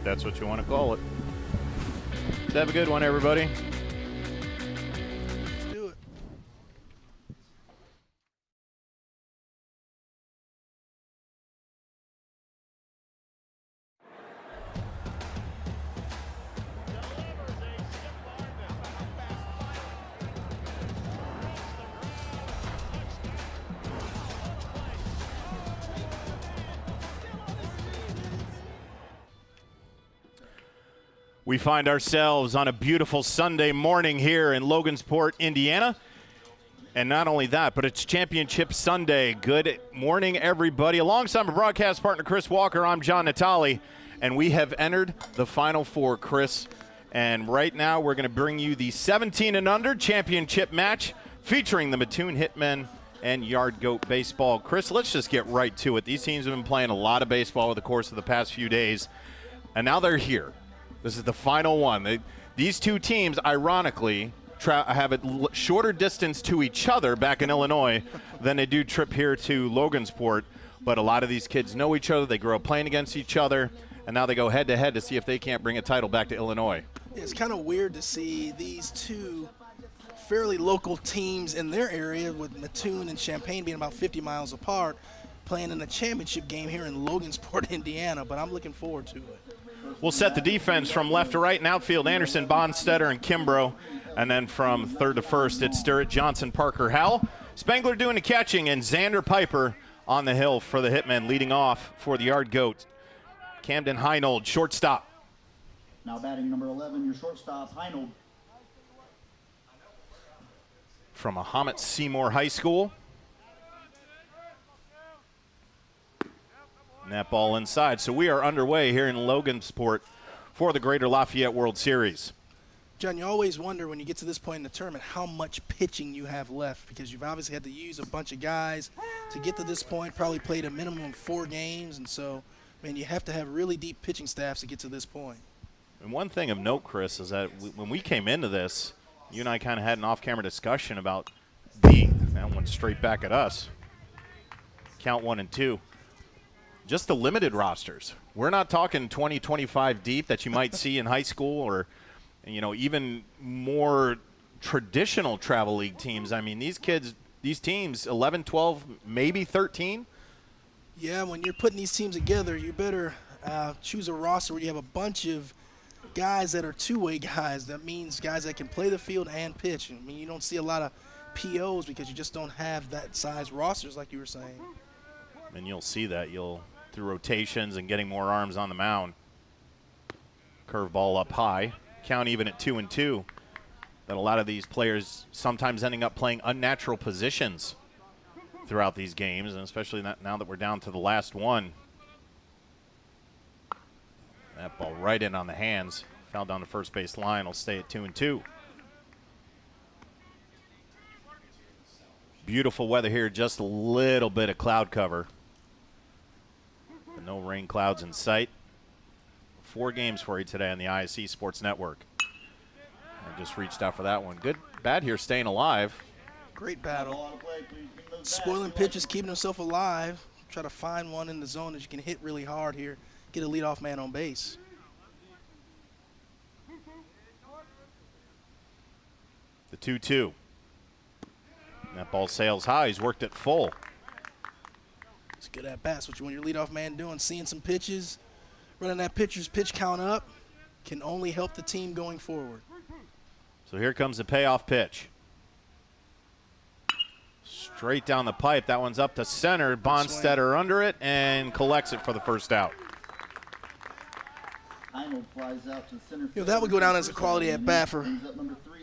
That's what you want to call it. Let's have a good one, everybody. Let's do it. We find ourselves on a beautiful Sunday morning here in Logansport, Indiana. And not only that, but it's Championship Sunday. Good morning, everybody. Alongside my broadcast partner, Chris Walker, I'm John Natali. And we have entered the Final Four, Chris. And right now, we're going to bring you the 17 and under championship match featuring the Mattoon Hitmen and Yard Goat Baseball. Chris, let's just get right to it. These teams have been playing a lot of baseball over the course of the past few days. And now they're here. This is the final one. These two teams, ironically, have a shorter distance to each other back in Illinois than they do trip here to Logansport. But a lot of these kids know each other. They grow up playing against each other. And now they go head-to-head to see if they can't bring a title back to Illinois. It's kind of weird to see these two fairly local teams in their area, with Mattoon and Champaign being about 50 miles apart, playing in a championship game here in Logansport, Indiana. But I'm looking forward to it. We'll set the defense from left to right. In outfield, Anderson, Bonstetter, and Kimbrough. And then from third to first, it's Sturrett, Johnson, Parker, Howell. Spangler doing the catching, and Xander Piper on the hill for the Hitmen, leading off for the Yard Goat. Camden Heinold, shortstop. Now batting number 11, your shortstop, Heinold. From Mahomet Seymour High School. And that ball inside. So we are underway here in Logansport for the Greater Lafayette World Series. John, you always wonder when you get to this point in the tournament how much pitching you have left, because you've obviously had to use a bunch of guys to get to this point, probably played a minimum of 4 games. And so, man, you have to have really deep pitching staffs to get to this point. And one thing of note, Chris, is that when we came into this, you and I kind of had an off-camera discussion about that went straight back at us. Count 1 and 2. Just the limited rosters. We're not talking 20, 25 deep that you might see in high school, or, you know, even more traditional travel league teams. I mean, these kids, these teams, 11, 12, maybe 13. Yeah, when you're putting these teams together, you better choose a roster where you have a bunch of guys that are two-way guys. That means guys that can play the field and pitch. I mean, you don't see a lot of POs because you just don't have that size rosters like you were saying. And you'll see that through rotations and getting more arms on the mound. Curveball up high. Count even at 2-2. That a lot of these players sometimes ending up playing unnatural positions throughout these games, and especially now that we're down to the last one. That ball right in on the hands. Foul down the first base line. Will stay at 2-2. Beautiful weather here. Just a little bit of cloud cover. But no rain clouds in sight. 4 games for you today on the ISC Sports Network. I just reached out for that one. Good bat here, staying alive. Great battle. Spoiling pitches, keeping himself alive. Try to find one in the zone that you can hit really hard here. Get a leadoff man on base. The 2-2. That ball sails high. He's worked it full. It's good at bats. What you want your leadoff man doing? Seeing some pitches, running that pitcher's pitch count up can only help the team going forward. So here comes the payoff pitch. Straight down the pipe. That one's up to center. Bonstetter under it and collects it for the first out. Heinold flies out to center field. You know, that would go down as a quality at bat for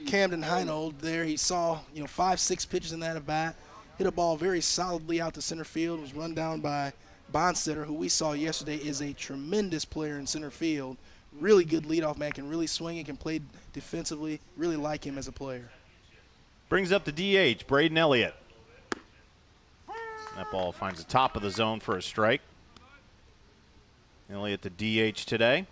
Camden Heinold there. He saw, 5-6 pitches in that at bat. Hit a ball very solidly out to center field. Was run down by Bonstetter, who we saw yesterday is a tremendous player in center field. Really good leadoff man, can really swing and can play defensively. Really like him as a player. Brings up the DH, Braden Elliott. That ball finds the top of the zone for a strike. Elliott the DH today.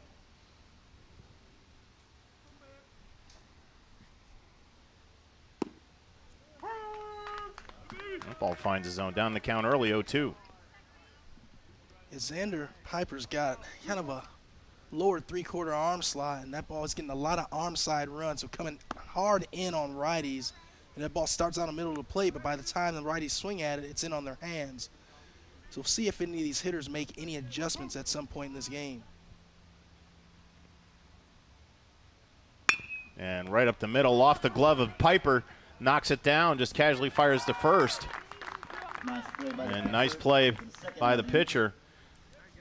That ball finds the zone. Down the count early, 0-2. Xander Piper's got kind of a lower three-quarter arm slot, and that ball is getting a lot of arm side runs, so coming hard in on righties. And that ball starts down the middle of the plate, but by the time the righties swing at it, it's in on their hands. So we'll see if any of these hitters make any adjustments at some point in this game. And right up the middle, off the glove of Piper, knocks it down, just casually fires to first. Nice play by the pitcher.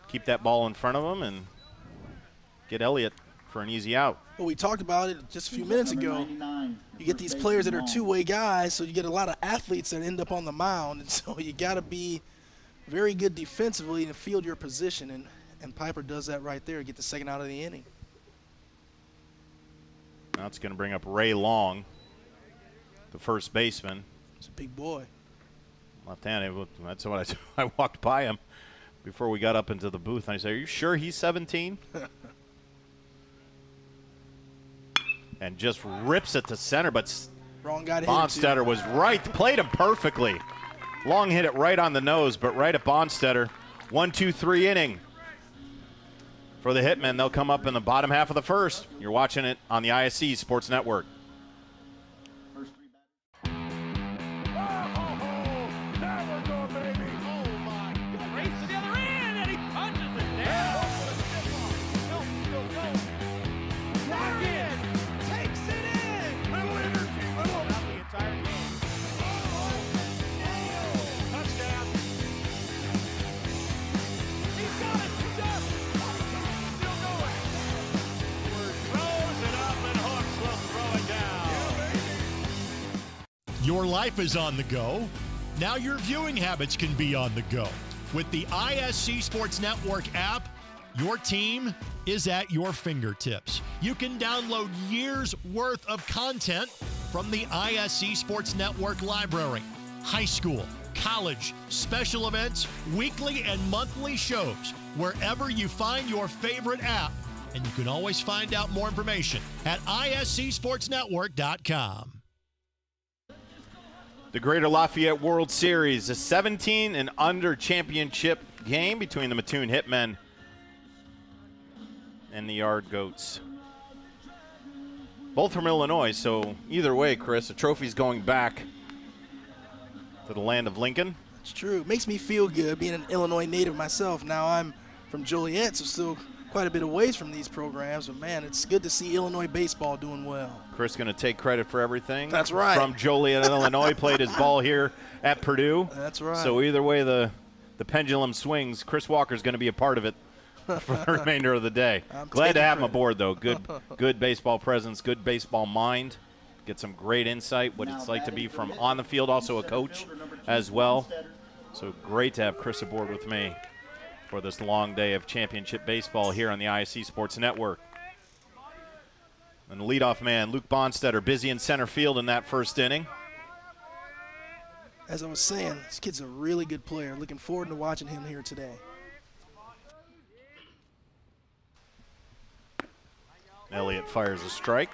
Keep that ball in front of him and get Elliott for an easy out. Well, we talked about it just a few minutes ago. You get these players that are two-way guys, so you get a lot of athletes that end up on the mound, and so you got to be very good defensively to field your position, and Piper does that right there, get the second out of the inning. Now it's going to bring up Ray Long, the first baseman. He's a big boy. Left-handed. That's what I walked by him before we got up into the booth, and I said, "Are you sure he's 17?" And just rips it to center, but wrong guy to Bonstetter was right, played him perfectly. Long hit it right on the nose, but right at Bonstetter. 1-2-3 inning for the Hitmen. They'll come up in the bottom half of the first. You're watching it on the ISC Sports Network. Your life is on the go. Now your viewing habits can be on the go. With the ISC Sports Network app, your team is at your fingertips. You can download years' worth of content from the ISC Sports Network library. High school, college, special events, weekly and monthly shows, wherever you find your favorite app. And you can always find out more information at iscsportsnetwork.com. The Greater Lafayette World Series, a 17 and under championship game between the Mattoon Hitmen and the Yard Goats. Both from Illinois, so either way, Chris, the trophy's going back to the land of Lincoln. It's true. It makes me feel good being an Illinois native myself. Now I'm from Joliet, so still quite a bit of ways from these programs. But, man, it's good to see Illinois baseball doing well. Chris going to take credit for everything. That's right. From Joliet, Illinois, played his ball here at Purdue. That's right. So either way the pendulum swings, Chris Walker's going to be a part of it for the remainder of the day. Glad to have him aboard, though. Good baseball presence, good baseball mind. Get some great insight, what it's like to be from on the field, also a coach as well. So great to have Chris aboard with me for this long day of championship baseball here on the ISC Sports Network. And the leadoff man, Luke Bonstetter, busy in center field in that first inning. As I was saying, this kid's a really good player. Looking forward to watching him here today. Elliott fires a strike.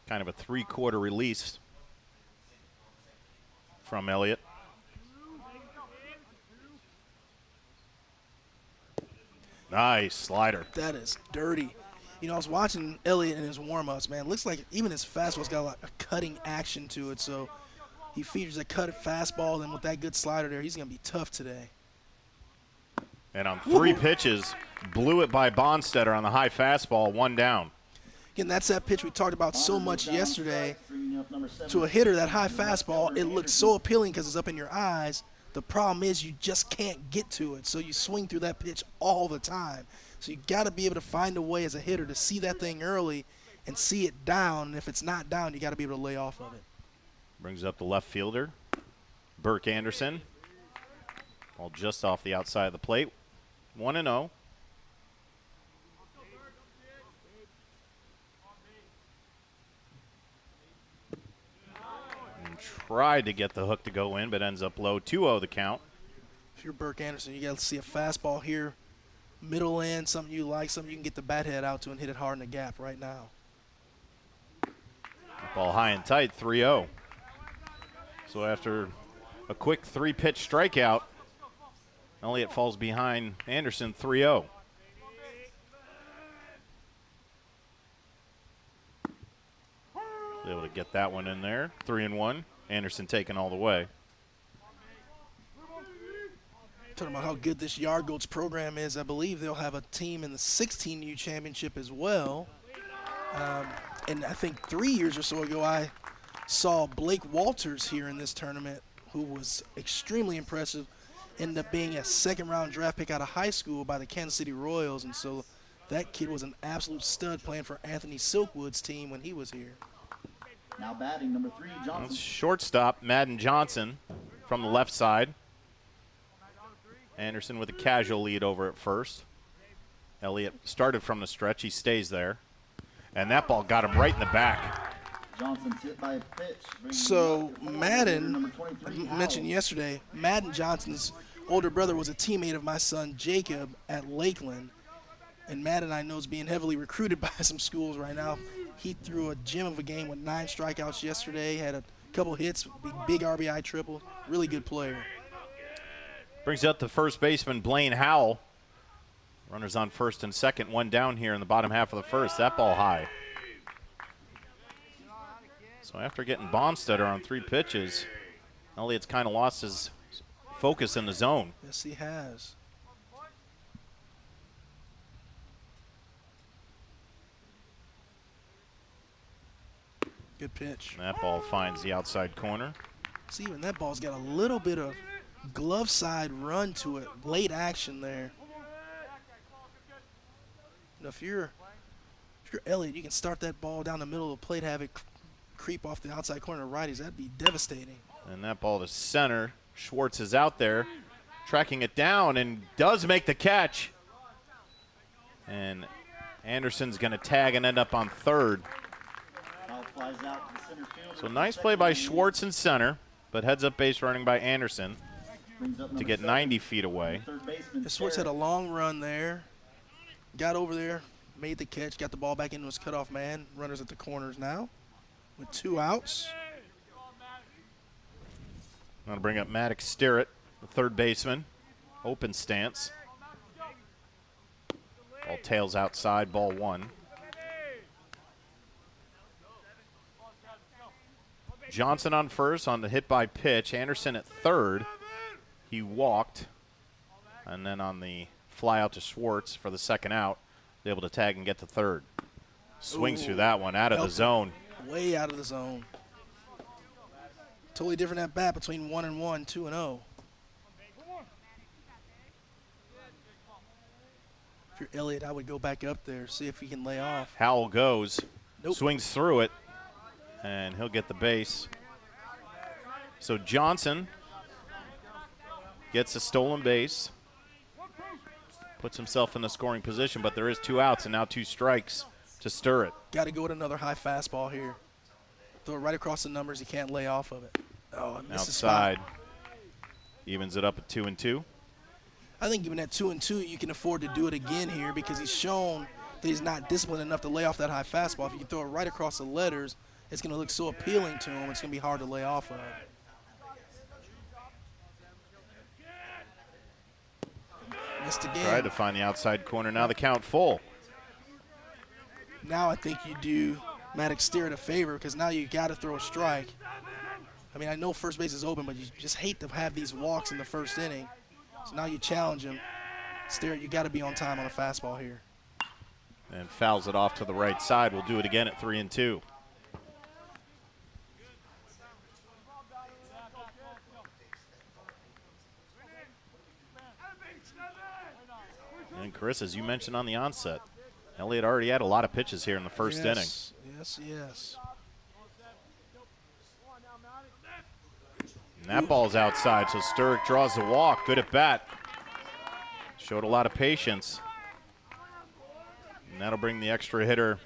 Kind of a three-quarter release from Elliott. Nice slider. That is dirty. You know, I was watching Elliott in his warm-ups, man. Looks like even his fastball's got like a cutting action to it. So he features a cut fastball, and with that good slider there, he's going to be tough today. And on three pitches, blew it by Bonstetter on the high fastball, one down. Again, that's that pitch we talked about so much yesterday. To a hitter, that high fastball, it looks so appealing because it's up in your eyes. The problem is you just can't get to it, so you swing through that pitch all the time. So you got to be able to find a way as a hitter to see that thing early and see it down. And if it's not down, you got to be able to lay off of it. Brings up the left fielder, Burke Anderson. Ball just off the outside of the plate. 1-0. And tried to get the hook to go in, but ends up low. 2-0 the count. If you're Burke Anderson, you got to see a fastball here, middle end, something you like, something you can get the bat head out to and hit it hard in the gap right now. Ball high and tight, 3-0. So after a quick three-pitch strikeout, Elliott falls behind Anderson 3-0. Able to get that one in there. 3-1. Anderson taking all the way. Talking about how good this Yard Goats program is, I believe they'll have a team in the 16U championship as well. And I think 3 years or so ago, I saw Blake Walters here in this tournament, who was extremely impressive. Ended up being a second-round draft pick out of high school by the Kansas City Royals, and so that kid was an absolute stud playing for Anthony Silkwood's team when he was here. Now batting number 3, Johnson. That's shortstop Madden Johnson from the left side. Anderson with a casual lead over at first. Elliott started from the stretch. He stays there. And that ball got him right in the back. Johnson's hit by a pitch. So Madden, Number 23, I mentioned yesterday, Madden Johnson's older brother was a teammate of my son Jacob at Lakeland. And Madden, I know, is being heavily recruited by some schools right now. He threw a gem of a game with 9 strikeouts yesterday, had a couple hits, big RBI triple. Really good player. Brings up the first baseman, Blaine Howell. Runners on first and second, one down here in the bottom half of the first. That ball high. So after getting Bonstetter on 3 pitches, Elliott's kind of lost his focus in the zone. Yes, he has. Good pitch. And that ball finds the outside corner. See, even that ball's got a little bit of glove side run to it. Late action there. You know, if you're Elliott, you can start that ball down the middle of the plate, have it creep off the outside corner of righties. That'd be devastating. And that ball to center. Schwartz is out there, tracking it down, and does make the catch. And Anderson's going to tag and end up on third. Ball flies out to center field. So nice play by Schwartz in center, but heads up base running by Anderson to get 90 feet away. Third baseman. Schwartz had a long run there. Got over there, made the catch, got the ball back into his cutoff man. Runners at the corners now with 2 outs. I'm going to bring up Maddox Sterrett, the third baseman. Open stance. Ball tails outside, ball 1. Johnson on first on the hit by pitch. Anderson at third. He walked. And then on the fly out to Schwartz for the second out, able to tag and get to third. Swings through that one, out of the zone. Way out of the zone. Totally different at bat between 1-1, 2-0. If you're Elliott, I would go back up there, see if he can lay off. Howell goes, Nope. swings through it, and he'll get the base. So Johnson gets a stolen base, puts himself in the scoring position, but there is 2 outs and now 2 strikes to stir it. Got to go with another high fastball here. Throw it right across the numbers. He can't lay off of it. Oh, I missed the spot. Outside, evens it up at 2-2. I think even at 2-2, you can afford to do it again here because he's shown that he's not disciplined enough to lay off that high fastball. If you can throw it right across the letters, it's going to look so appealing to him. It's going to be hard to lay off of. Missed again. Tried to find the outside corner. Now the count full. Now I think you do Maddox Steer a favor because now you got to throw a strike. I mean, I know first base is open, but you just hate to have these walks in the first inning. So now you challenge him. Steer, you got to be on time on a fastball here. And fouls it off to the right side. We'll do it again at 3-2. And Chris, as you mentioned on the onset, Elliott already had a lot of pitches here in the first inning. Yes. And that ball's outside, so Sturrock draws the walk. Good at bat. Showed a lot of patience. And that'll bring the extra hitter,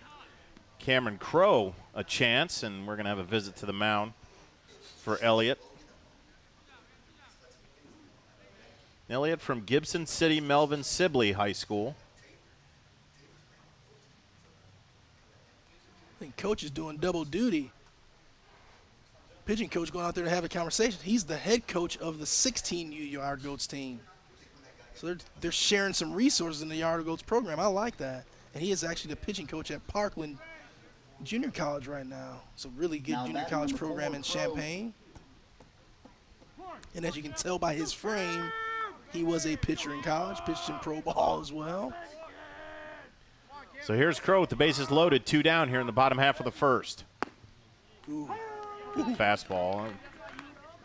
Cameron Crowe, a chance, and we're going to have a visit to the mound for Elliott. Elliott from Gibson City Melvin Sibley High School. I think coach is doing double duty. Pitching coach going out there to have a conversation. He's the head coach of the 16U Yard Goats team. So they're sharing some resources in the Yard Goats program. I like that. And he is actually the pitching coach at Parkland Junior College right now. It's a really good junior college program in Champaign. And as you can tell by his frame, he was a pitcher in college, pitched in pro ball as well. So here's Crowe with the bases loaded, 2 down here in the bottom half of the first. Ooh. Good fastball.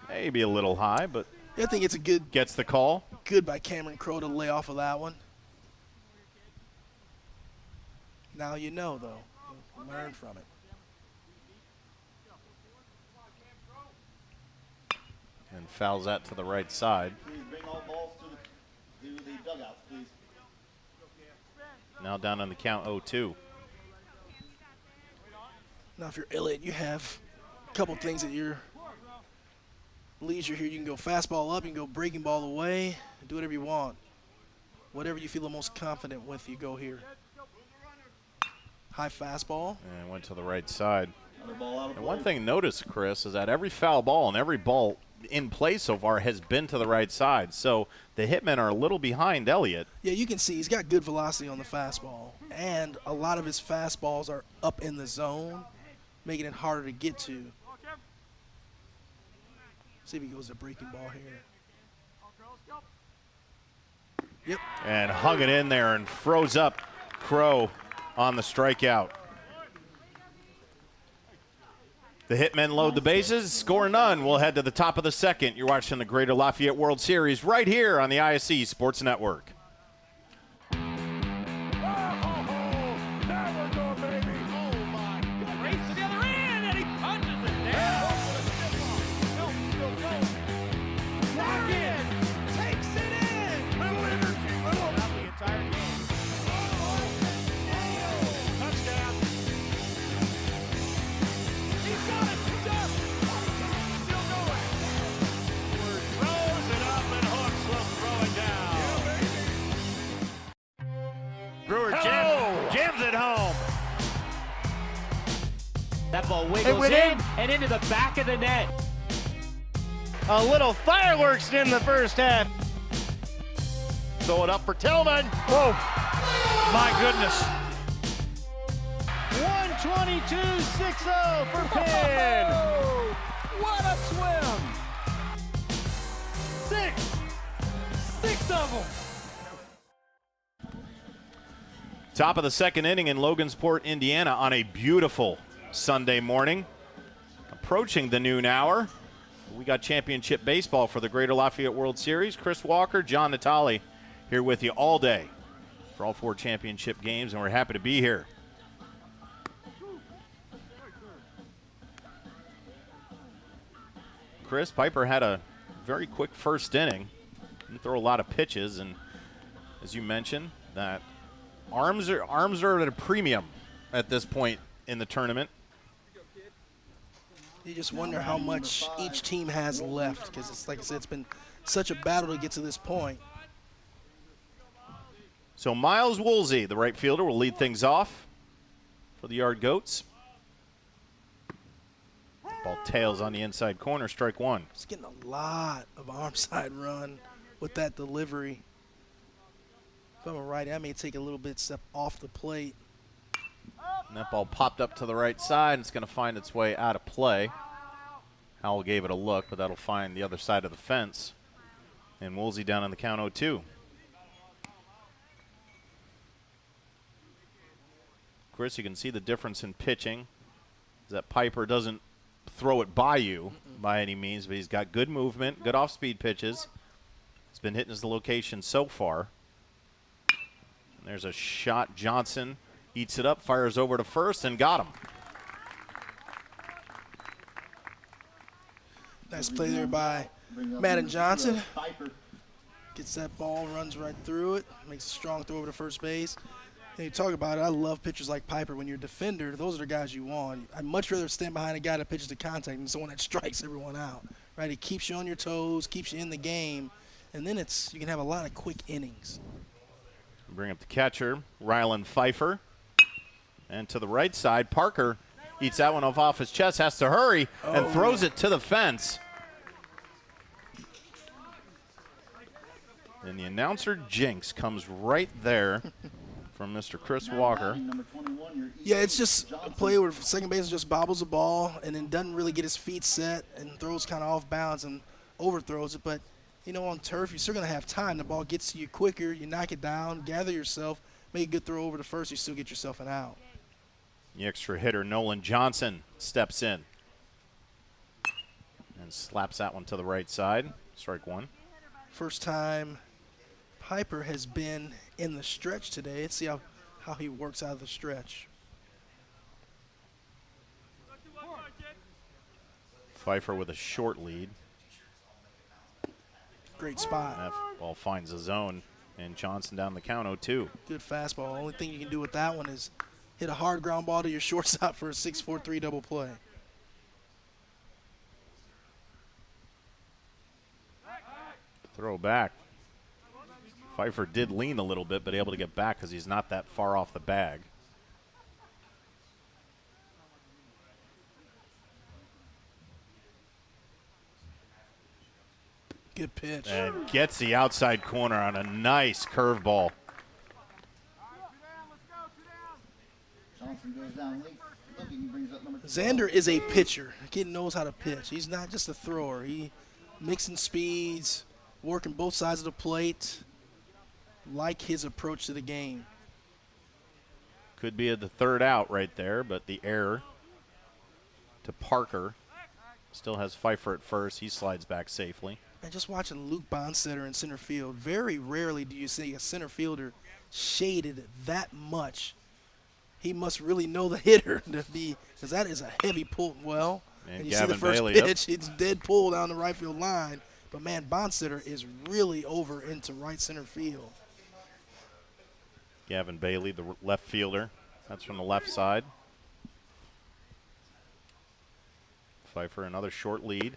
Maybe a little high, but I think it's a good gets the call. Good by Cameron Crowe to lay off of that one. Now you know, though. Learn from it. And fouls that to the right side. Please bring all balls to the dugouts, please. Now down on the count 0-2. Now if you're Elliott, you have a couple things at your leisure here. You can go fastball up, you can go breaking ball away, do whatever you want. Whatever you feel the most confident with, you go here. High fastball. And went to the right side. Another ball out of And play. one thing notice, Chris, is that every foul ball and every ball in play so far has been to the right side. So the hitmen are a little behind Elliott. Yeah, you can see he's got good velocity on the fastball. And a lot of his fastballs are up in the zone, making it harder to get to. See if he goes to breaking ball here. Yep. And hung it in there and froze up Crowe on the strikeout. The hitmen load the bases, score none. We'll head to the top of the second. You're watching the Greater Lafayette World Series right here on the ISC Sports Network. Brewer jams it home. That ball wiggles in and into the back of the net. A little fireworks in the first half. Throw it up for Tillman. Whoa, my goodness. 122-6-0 for Penn. What a swim! Six of them. Top of the second inning in Logansport, Indiana on a beautiful Sunday morning. Approaching the noon hour. We got championship baseball for the Greater Lafayette World Series. Chris Walker, John Natale here with you all day for all 4 championship games, and we're happy to be here. Chris, Piper had a very quick first inning. Didn't throw a lot of pitches, and as you mentioned, that arms are at a premium at this point in the tournament. You just wonder how much each team has left, because it's like I said, it's been such a battle to get to this point. So Miles Woolsey, the right fielder, will lead things off for the Yard Goats. Ball tails on the inside corner, strike 1. He's getting a lot of arm side run with that delivery. If I'm a righty, I may take a little bit step off the plate. And that ball popped up to the right side, and it's going to find its way out of play. Howell gave it a look, but that'll find the other side of the fence. And Woolsey down on the count 0-2. Chris, you can see the difference in pitching. That Piper doesn't throw it by you by any means, but he's got good movement, good off-speed pitches. He's been hitting his location so far. And there's a shot. Johnson eats it up, fires over to first, and got him. Nice play there by Madden Johnson. Gets that ball, runs right through it, makes a strong throw over to first base. And you talk about it, I love pitchers like Piper. When you're a defender, those are the guys you want. I'd much rather stand behind a guy that pitches to contact than someone that strikes everyone out. Right? He keeps you on your toes, keeps you in the game, and then you can have a lot of quick innings. Bring up the catcher, Rylan Pfeiffer. And to the right side, Parker eats that one off his chest, has to hurry, and throws it to the fence. And the announcer jinx comes right there from Mr. Chris Walker. Yeah, it's just a play where second baseman just bobbles the ball and then doesn't really get his feet set and throws kind of off balance and overthrows it. But, you know, on turf, you're still going to have time. The ball gets to you quicker. You knock it down, gather yourself, make a good throw over to first. You still get yourself an out. The extra hitter, Nolan Johnson, steps in and slaps that one to the right side. Strike 1. First time Piper has been in the stretch today. Let's see how he works out of the stretch. Pfeiffer with a short lead. Great spot. That ball finds the zone, and Johnson down the count 0-2. Good fastball. Only thing you can do with that one is hit a hard ground ball to your shortstop for a 6-4-3 double play. Throw back. Pfeiffer did lean a little bit, but able to get back because he's not that far off the bag. Good pitch. And gets the outside corner on a nice curveball. Johnson goes down looking, brings up number 12. Xander is a pitcher. The kid knows how to pitch. He's not just a thrower. He mixing speeds, working both sides of the plate. Like his approach to the game. Could be at the third out right there, but the error to Parker. Still has Pfeiffer at first. He slides back safely. And just watching Luke Bonstetter in center field, very rarely do you see a center fielder shaded that much. He must really know the hitter to be, because that is a heavy pull. Well, and you see the first Bailey, pitch, it's dead pull down the right field line. But, man, Bonstetter is really over into right center field. Gavin Bailey, the left fielder. That's from the left side. Pfeiffer, another short lead.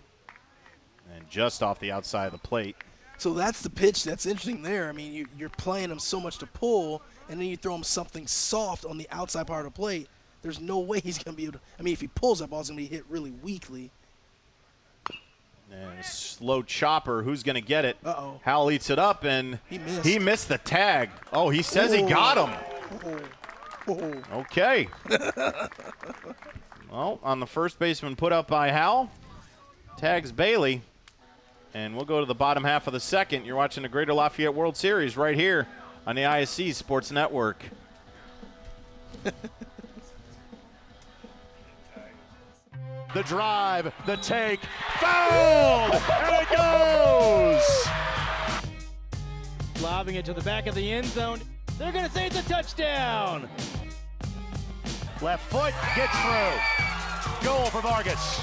And just off the outside of the plate. So that's the pitch that's interesting there. I mean, you're playing him so much to pull, and then you throw him something soft on the outside part of the plate. There's no way he's going to be able to – I mean, if he pulls that ball, it's going to be hit really weakly. And slow chopper. Who's going to get it? Uh-oh. Howell eats it up, and he missed the tag. Oh, he says he got him. Okay. Well, on the first baseman put up by Howell, Tags Bailey. And we'll go to the bottom half of the second. You're watching the Greater Lafayette World Series right here on the ISC Sports Network. The drive, the take, fouled, and it goes! Lobbing it to the back of the end zone. They're going to say it's a touchdown. Left foot gets through. Goal for Vargas.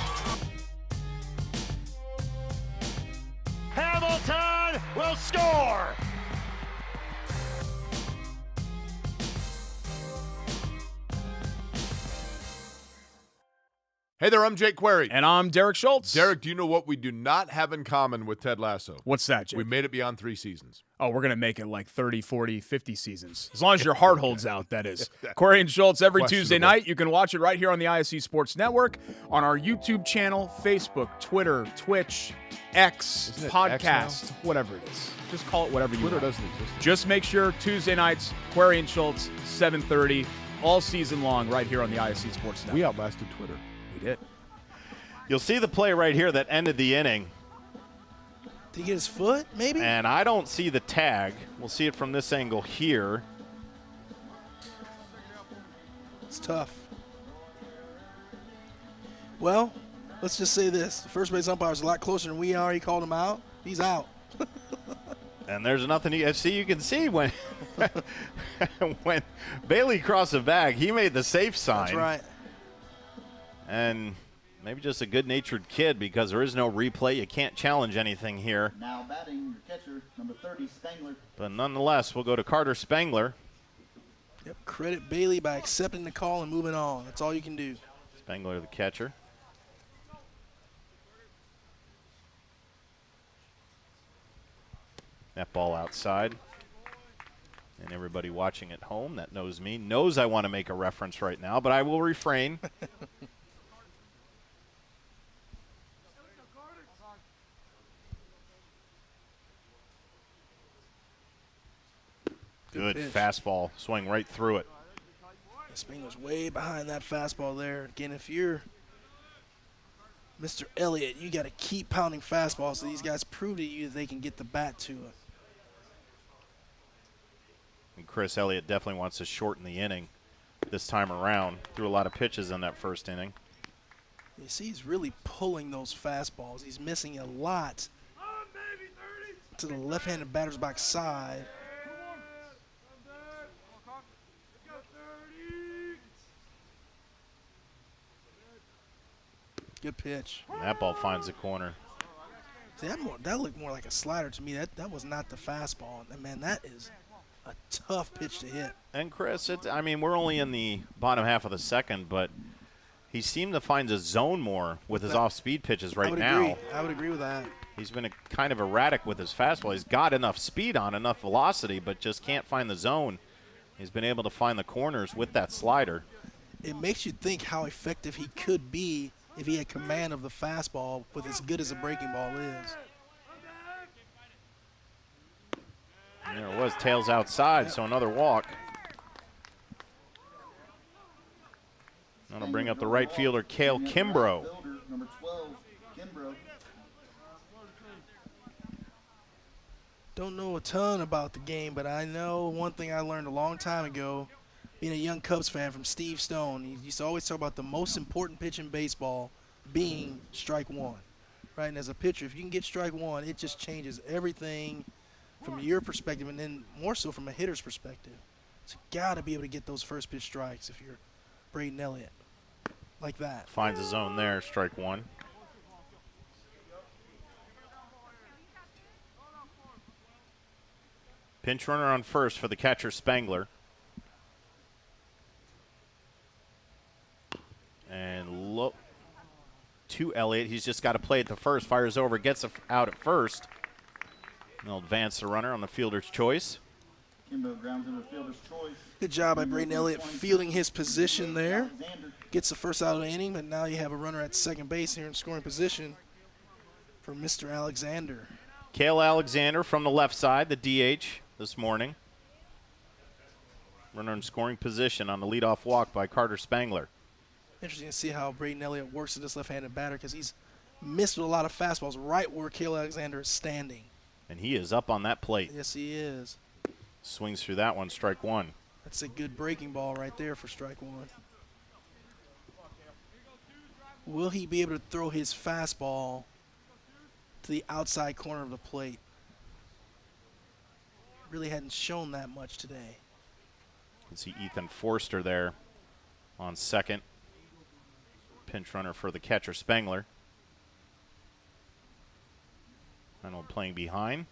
Hamilton will score! Hey there, I'm Jake Query. And I'm Derek Schultz. Derek, do you know what we do not have in common with Ted Lasso? What's that, Jake? We made it beyond 3 seasons. Oh, we're going to make it like 30, 40, 50 seasons. As long as your heart holds out, that is. Query and Schultz every Tuesday night. You can watch it right here on the ISC Sports Network, on our YouTube channel, Facebook, Twitter, Twitch, X, Isn't it podcast, X now? whatever it is. Just call it whatever you Twitter want. doesn't exist. Just make sure Tuesday nights, Query and Schultz, 7:30, all season long right here on the ISC Sports Network. We outlasted Twitter. We did. You'll see the play right here that ended the inning. Did he get his foot, maybe? And I don't see the tag. We'll see it from this angle here. It's tough. Well, let's just say this. The first base umpire is a lot closer than we are. He called him out. He's out. And there's nothing you can see when when Bailey crossed the bag, he made the safe sign. That's right. And maybe just a good-natured kid because there is no replay. You can't challenge anything here. Now batting your catcher, number 30, Spangler. But nonetheless, we'll go to Carter Spangler. Yep. Credit Bailey by accepting the call and moving on. That's all you can do. Spangler, the catcher. That ball outside. And everybody watching at home that knows me knows I want to make a reference right now, but I will refrain. Good pitch. fastball. Swing right through it. Spangler's way behind that fastball there. Again, if you're Mr. Elliott, you got to keep pounding fastballs so these guys prove to you that they can get the bat to it. And Chris Elliott definitely wants to shorten the inning this time around. Threw a lot of pitches in that first inning. You see, he's really pulling those fastballs. He's missing a lot to the left-handed batter's box side. Good pitch. And that ball finds the corner. See, that looked more like a slider to me. That was not the fastball. And, man, that is a tough pitch to hit. And Chris, I mean, we're only in the bottom half of the second, but he seemed to find his zone more with his off-speed pitches right now. I would agree with that. He's been kind of erratic with his fastball. He's got enough speed on, enough velocity, but just can't find the zone. He's been able to find the corners with that slider. It makes you think how effective he could be if he had command of the fastball with as good as a breaking ball is. And there it was, tails outside, so another walk. That'll bring up the right fielder, Cale Kimbrough. Number 12, Kimbrough. Don't know a ton about the game, but I know one thing I learned a long time ago, being a young Cubs fan from Steve Stone. He used to always talk about the most important pitch in baseball being strike one, right? And as a pitcher, if you can get strike one, it just changes everything from your perspective and then more so from a hitter's perspective. So you got to be able to get those first pitch strikes if you're Braden Elliott like that. Finds the zone there, strike one. Pinch runner on first for the catcher, Spangler. And look to Elliott. He's just got to play it to first. Fires over, gets out at first. And they'll advance the runner on the fielder's choice. Kimbrough grounds into fielder's choice. Good job by Braden Elliott fielding his position there. Gets the first out of the inning, but now you have a runner at second base here in scoring position for Mr. Alexander. Cale Alexander from the left side, the DH this morning. Runner in scoring position on the leadoff walk by Carter Spangler. Interesting to see how Braden Elliott works with this left-handed batter because he's missed with a lot of fastballs right where Cale Alexander is standing. And he is up on that plate. Yes, he is. Swings through that one, strike one. That's a good breaking ball right there for strike one. Will he be able to throw his fastball to the outside corner of the plate? Really hadn't shown that much today. You can see Ethan Forster there on second. Pinch runner for the catcher, Spengler. Reynolds playing behind.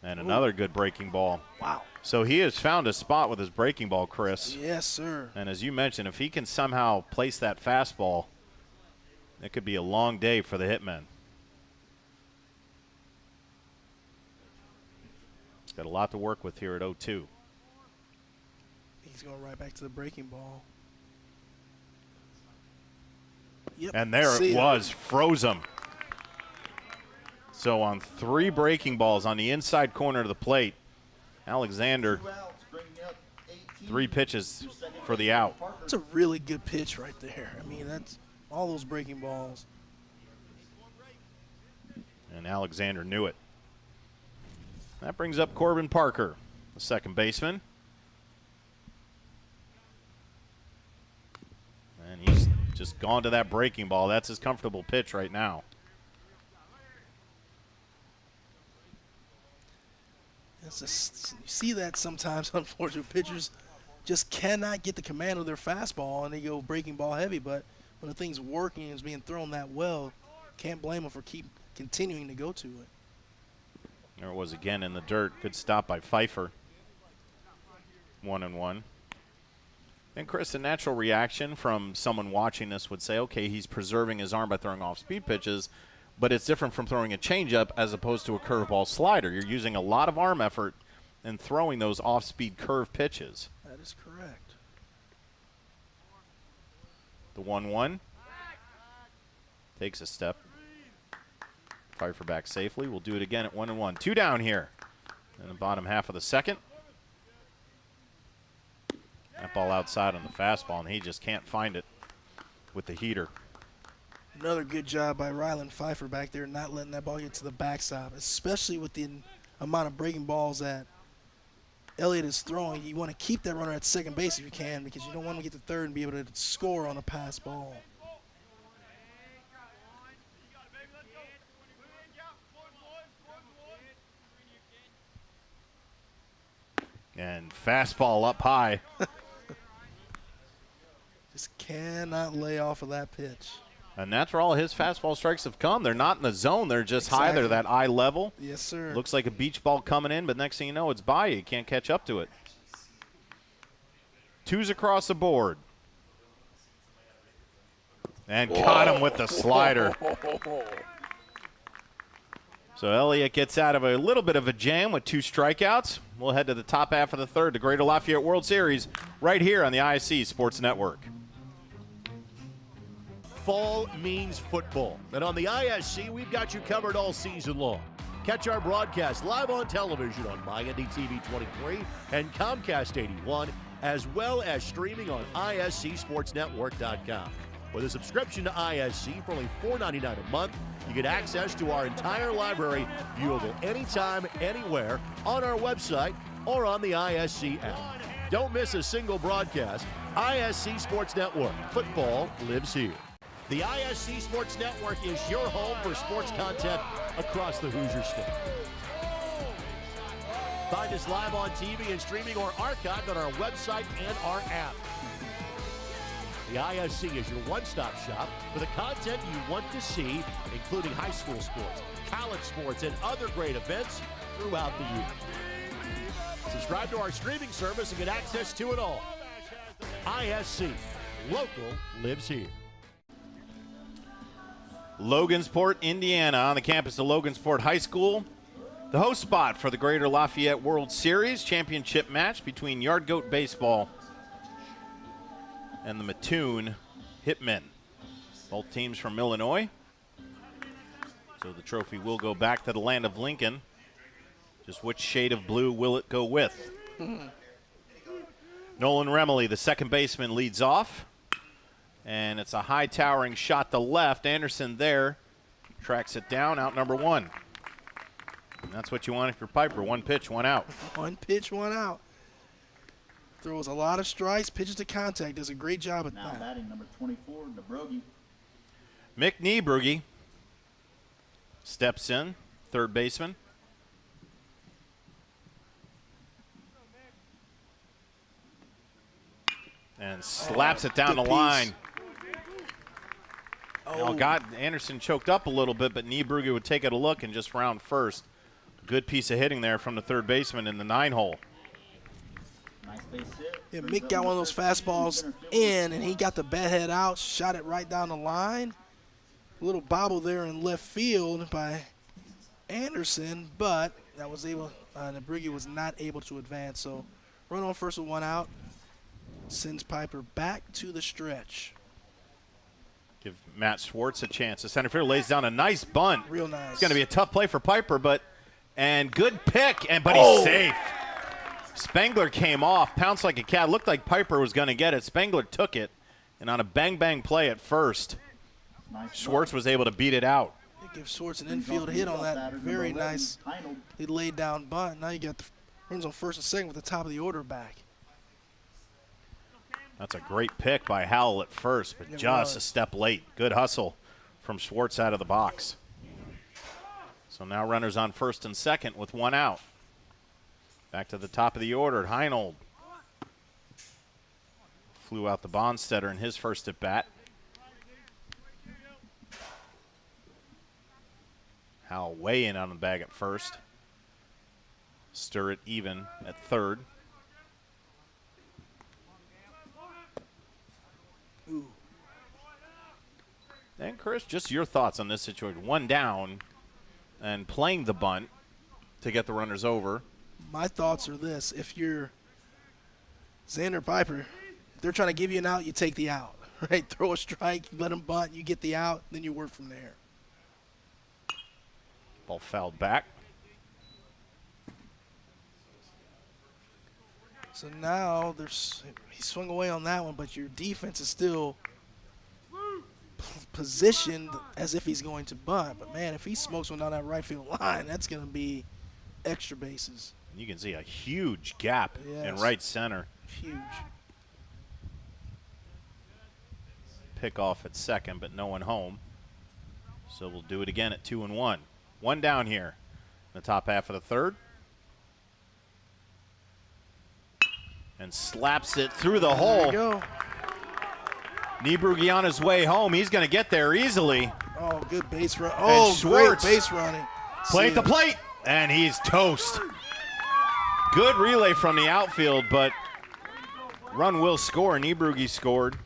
And another good breaking ball. Wow. So he has found a spot with his breaking ball, Chris. Yes, sir. And as you mentioned, if he can somehow place that fastball, it could be a long day for the hitmen. He's got a lot to work with here at 0-2. He's going right back to the breaking ball. Yep. And there it was, froze him. So on 3 breaking balls on the inside corner of the plate, Alexander, 3 pitches for the out. That's a really good pitch right there. I mean, that's all those breaking balls. And Alexander knew it. That brings up Corbin Parker, the second baseman. And he's just gone to that breaking ball. That's his comfortable pitch right now. It's just, you see that sometimes, unfortunately. Pitchers just cannot get the command of their fastball, and they go breaking ball heavy. But when the thing's working and it's being thrown that well, can't blame them for continuing to go to it. There it was again in the dirt. Good stop by Pfeiffer. 1-1. And Chris, the natural reaction from someone watching this would say, okay, he's preserving his arm by throwing off-speed pitches, but it's different from throwing a changeup as opposed to a curveball slider. You're using a lot of arm effort and throwing those off-speed curve pitches. That is correct. The 1-1 takes a step. Pfeiffer back safely. We'll do it again at 1-1. 2 down here in the bottom half of the second. That ball outside on the fastball, and he just can't find it with the heater. Another good job by Ryland Pfeiffer back there, not letting that ball get to the backstop, especially with the amount of breaking balls that Elliott is throwing. You want to keep that runner at second base if you can, because you don't want him to get to third and be able to score on a pass ball. And fastball up high. Just cannot lay off of that pitch. And that's where all his fastball strikes have come. They're not in the zone. They're just high. They're that eye level. Yes, sir. Looks like a beach ball coming in, but next thing you know, it's by you. You can't catch up to it. 2s across the board. And caught him with the slider. So Elliott gets out of a little bit of a jam with 2 strikeouts. We'll head to the top half of the third, the Greater Lafayette World Series, right here on the ISC Sports Network. Fall means football, and on the ISC, we've got you covered all season long. Catch our broadcast live on television on MyNDTV 23 and Comcast 81, as well as streaming on ISCSportsNetwork.com. With a subscription to ISC for only $4.99 a month, you get access to our entire library, viewable anytime, anywhere, on our website or on the ISC app. Don't miss a single broadcast. ISC Sports Network. Football lives here. The ISC Sports Network is your home for sports content across the Hoosier State. Find us live on TV and streaming or archived on our website and our app. The ISC is your one-stop shop for the content you want to see, including high school sports, college sports, and other great events throughout the year. Subscribe to our streaming service and get access to it all. ISC. Local lives here. Logansport, Indiana, on the campus of Logansport High School. The host spot for the Greater Lafayette World Series championship match between Yard Goat Baseball and the Mattoon Hitmen. Both teams from Illinois. So the trophy will go back to the land of Lincoln. Just which shade of blue will it go with? Nolan Remley, the second baseman, leads off. And it's a high towering shot to left. Anderson there tracks it down, out number 1. And that's what you want if you're Piper. 1 pitch, 1 out. 1 pitch, 1 out. Throws a lot of strikes, pitches to contact. Does a great job at Now that. batting number 24, DeBrogi. Mick Niebrugge steps in, third baseman. And slaps it down the good line. piece. Now got Anderson choked up a little bit, but Niebrugge would take it a look and just round first. Good piece of hitting there from the third baseman in the 9-hole. Nice base hit. Yeah, Mick got one of those fastballs in, and he got the bat head out, shot it right down the line. A little bobble there in left field by Anderson, but that was able. Niebrugge was not able to advance. So, run on first with 1 out. Sends Piper back to the stretch. Give Matt Schwartz a chance. The center fielder lays down a nice bunt. Real nice. It's going to be a tough play for Piper, but good pick, but he's safe. Spangler came off, pounced like a cat. Looked like Piper was going to get it. Spangler took it, and on a bang-bang play at first, Nice Schwartz was able to beat it out. It gives Schwartz an infield hit on that very nice. He laid down bunt. Now you got the runs on first and second with the top of the order back. That's a great pick by Howell at first, but just a step late. Good hustle from Schwartz out of the box. So now runners on first and second with 1 out. Back to the top of the order, Heinold. Flew out the Bonstetter in his first at bat. Howell way in on the bag at first. Stir it even at third. Ooh. And Chris, just your thoughts on this situation. 1 down and playing the bunt to get the runners over. My thoughts are this. If you're Xander Piper, they're trying to give you an out, you take the out. Right? Throw a strike, let them bunt, you get the out, then you work from there. Ball fouled back. So now he swung away on that one, but your defense is still positioned as if he's going to bunt. But, man, if he smokes one down that right field line, that's going to be extra bases. You can see a huge gap in Yes. right center. Huge. Pick off at second, but no one home. So we'll do it again at 2-1. 1 down here in the top half of the third. And slaps it through the There hole. you go. Niebrugge on his way home. He's going to get there easily. Oh, good base run. Oh, Schwartz great base running. Play at the See plate, and he's toast. Good relay from the outfield, but run will score. Niebrugge scored.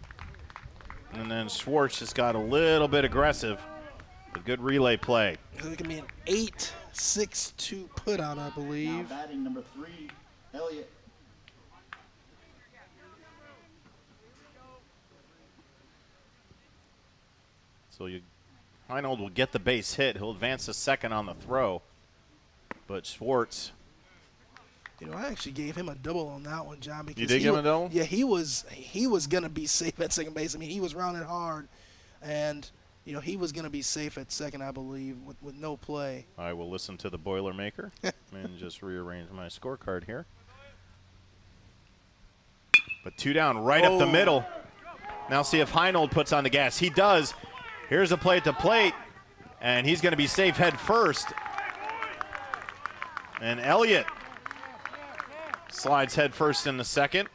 And then Schwartz just got a little bit aggressive. A good relay play. It's going to be an 8-6-2 putout, I Now believe. batting number 3, Elliott. So Heinold will get the base hit. He'll advance to second on the throw. But Schwartz, You know, I actually gave him a double on that one, John. Because You did give him a double? Yeah, he was going to be safe at second base. I mean, he was rounding hard, and you know he was going to be safe at second, I believe, with no play. I will listen to the Boilermaker and just rearrange my scorecard here. But 2 down, right up the middle. Now see if Heinold puts on the gas. He does. Here's a play at the plate, and he's going to be safe head first. And Elliott slides head first in the second.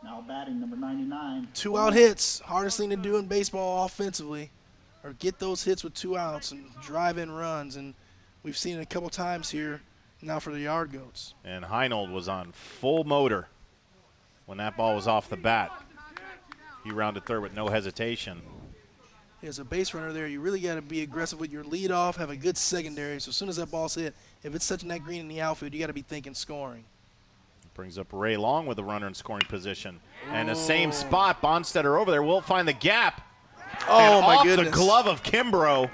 Now batting number 99. 2 out hits, hardest thing to do in baseball offensively, or get those hits with 2 outs and drive in runs. And we've seen it a couple times here now for the Yard Goats. And Heinold was on full motor when that ball was off the bat. He rounded third with no hesitation. As a base runner there, you really got to be aggressive with your leadoff, have a good secondary. So as soon as that ball's hit, if it's touching that green in the outfield, you got to be thinking scoring. Brings up Ray Long with a runner in scoring position. And the same spot, Bonstetter over there will find the gap. Oh, And my off goodness. the glove of Kimbrough.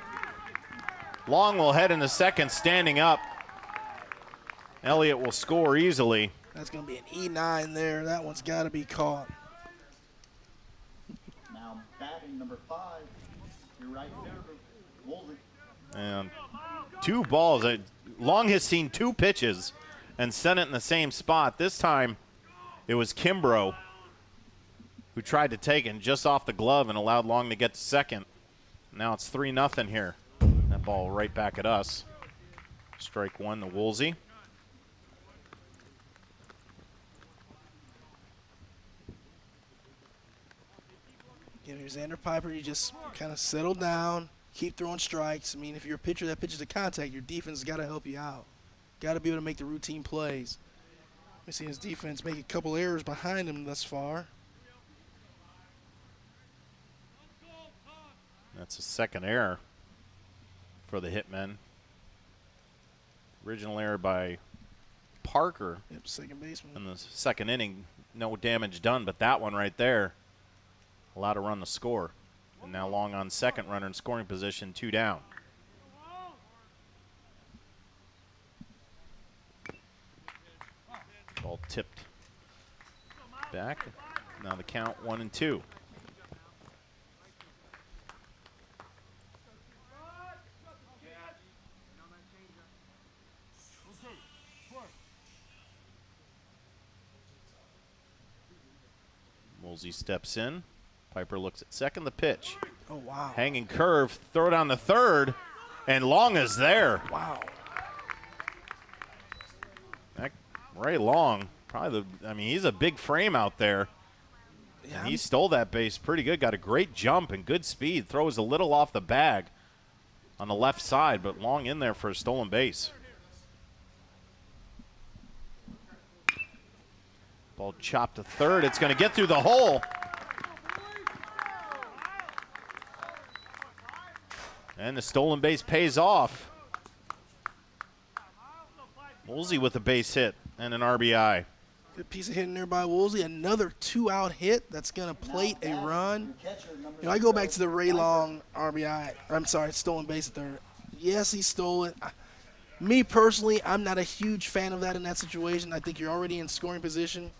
Long will head in the second, standing up. Elliott will score easily. That's going to be an E9 there. That one's got to be caught. number 5, your right fielder, Woolsey. And 2 balls. Long has seen 2 pitches and sent it in the same spot. This time it was Kimbrough who tried to take it just off the glove and allowed Long to get to second. Now it's 3-0 here. That ball right back at us. Strike 1 to Woolsey. Here's Xander Piper. You just kind of settle down, keep throwing strikes. I mean, if you're a pitcher that pitches to contact, your defense has got to help you out. Got to be able to make the routine plays. We've seen his defense make a couple errors behind him thus far. That's a second error for the Hitmen. Original error by Parker. Yep, second baseman. In the second inning, no damage done, but that one right there allowed to run the score. And now Long on second, runner in scoring position, 2 down. Ball tipped back. Now the count 1-2. Woolsey steps in. Piper looks at second. The pitch. Oh, wow. Hanging curve. Throw down the third. And Long is there. Wow. Ray Long. Probably he's a big frame out there. Yeah, And he stole that base pretty good. Got a great jump and good speed. Throws a little off the bag on the left side, but Long in there for a stolen base. Ball chopped to third. It's going to get through the hole. And the stolen base pays off. Woolsey with a base hit and an RBI. Good piece of hitting there by Woolsey. Another 2-out hit that's going to plate a run. I go back to the Ray Long RBI. I'm sorry, stolen base at third. Yes, he stole it. Me personally, I'm not a huge fan of that in that situation. I think you're already in scoring position.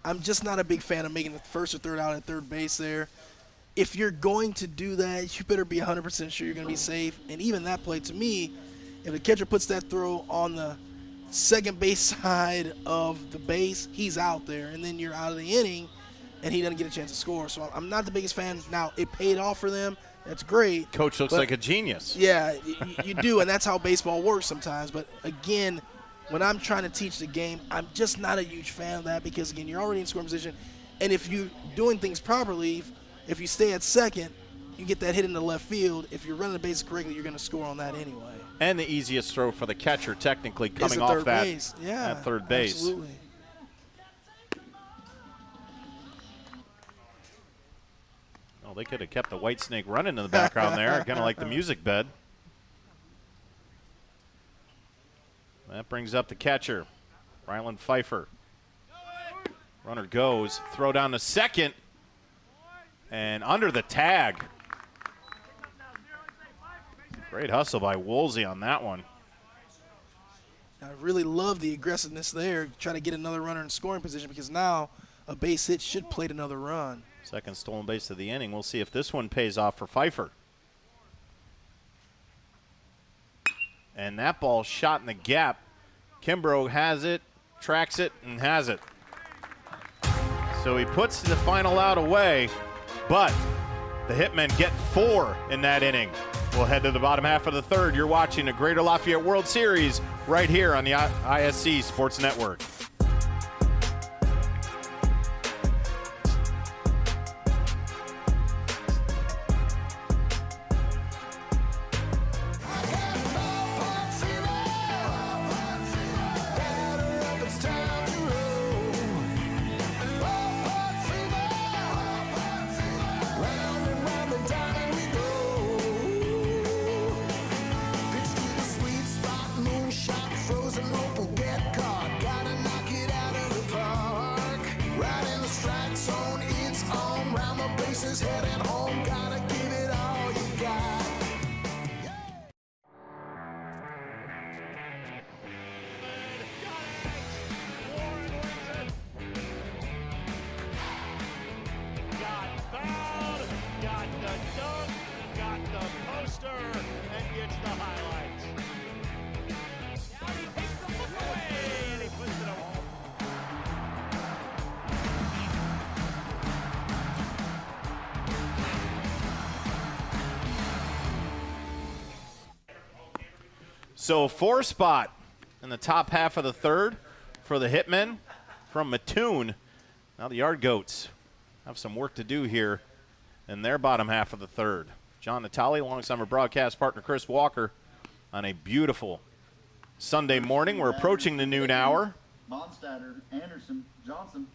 I'm just not a big fan of making the first or third out at third base there. If you're going to do that, you better be 100% sure you're going to be safe. And even that play, to me, if the catcher puts that throw on the second base side of the base, he's out there. And then you're out of the inning, and he doesn't get a chance to score. So I'm not the biggest fan. Now, it paid off for them. That's great. Coach looks like a genius. Yeah, you do, and that's how baseball works sometimes. But, again, when I'm trying to teach the game, I'm just not a huge fan of that because, again, you're already in scoring position. And if you're doing things properly, if you stay at second, you get that hit into left field. If you're running the bases correctly, you're going to score on that anyway. And the easiest throw for the catcher, technically, It's coming at off third that, base. Yeah, at third base. Absolutely. Oh, they could have kept the White Snake running in the background there, kind of like the music bed. That brings up the catcher, Ryland Pfeiffer. Runner goes, throw down to second, and under the tag. Great hustle by Woolsey on that one. I really love the aggressiveness there, trying to get another runner in scoring position because now a base hit should plate another run. Second stolen base of the inning. We'll see if this one pays off for Pfeiffer. And that ball shot in the gap. Kimbrough has it, tracks it, and has it. So he puts the final out away, but the Hitmen get 4 in that inning. We'll head to the bottom half of the third. You're watching the Greater Lafayette World Series right here on the ISC Sports Network. Frozen opal, get caught, got enough. So 4 spot in the top half of the third for the Hitmen from Mattoon. Now the Yard Goats have some work to do here in their bottom half of the third. John Natale alongside our broadcast partner Chris Walker on a beautiful Sunday morning. We're approaching the noon hour. Bonstatter, Anderson, Johnson.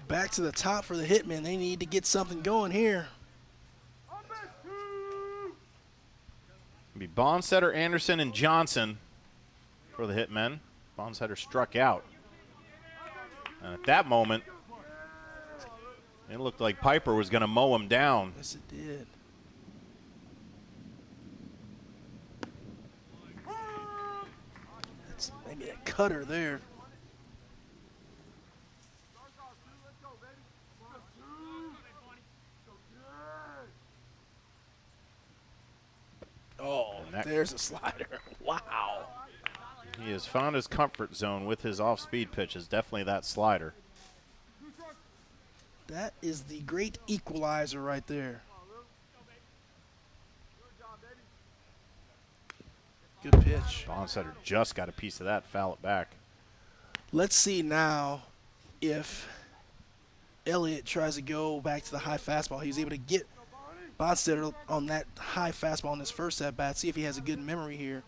Back to the top for the Hitmen. They need to get something going here. It'll be Bonstetter, Anderson, and Johnson for the Hitmen. Bonstetter struck out. And at that moment, it looked like Piper was going to mow him down. Yes, it did. That's maybe a cutter there. Oh, there's a slider. Wow. He has found his comfort zone with his off-speed pitches. Definitely that slider. That is the great equalizer right there. Good pitch. Bonstetter just got a piece of that, foul it back. Let's see now if Elliott tries to go back to the high fastball. He was able to get Bonstetter on that high fastball in his first at-bat. See if he has a good memory here.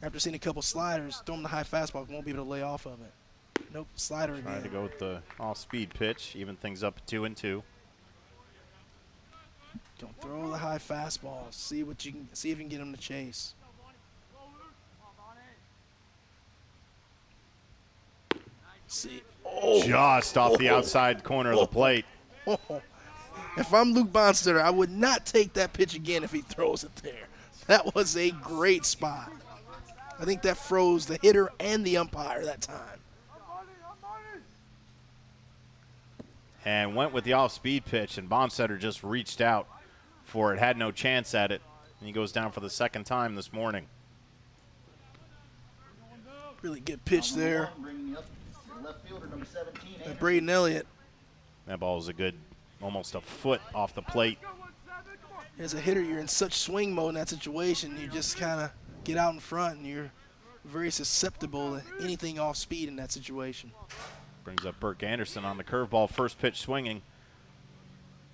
After seeing a couple sliders, throw him the high fastball. Won't be able to lay off of it. Nope, slider again. Trying to go with the off-speed pitch, even things up 2-2. Don't throw the high fastball. See what you can. See if you can get him to chase. See. Oh. Just off the outside corner of the plate. If I'm Luke Bonstetter, I would not take that pitch again if he throws it there. That was a great spot. I think that froze the hitter and the umpire that time. And went with the off-speed pitch, and Bonstetter just reached out for it, had no chance at it, and he goes down for the second time this morning. Really good pitch there. Bringing up left fielder, number 17. By Braden Elliott. That ball was a good, almost a foot off the plate. As a hitter, you're in such swing mode in that situation. You just kind of get out in front, and you're very susceptible to anything off speed in that situation. Brings up Burke Anderson on the curveball, first pitch swinging.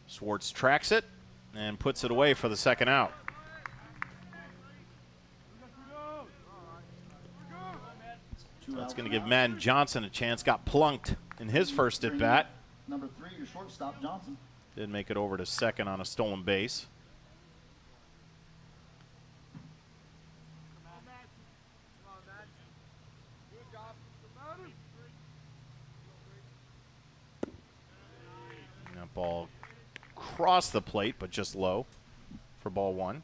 Swartz tracks it and puts it away for the second out. That's going to give Madden Johnson a chance. Got plunked in his first at bat. Number 3, your shortstop, Johnson. Did make it over to second on a stolen base. And that ball crossed the plate, but just low for ball 1.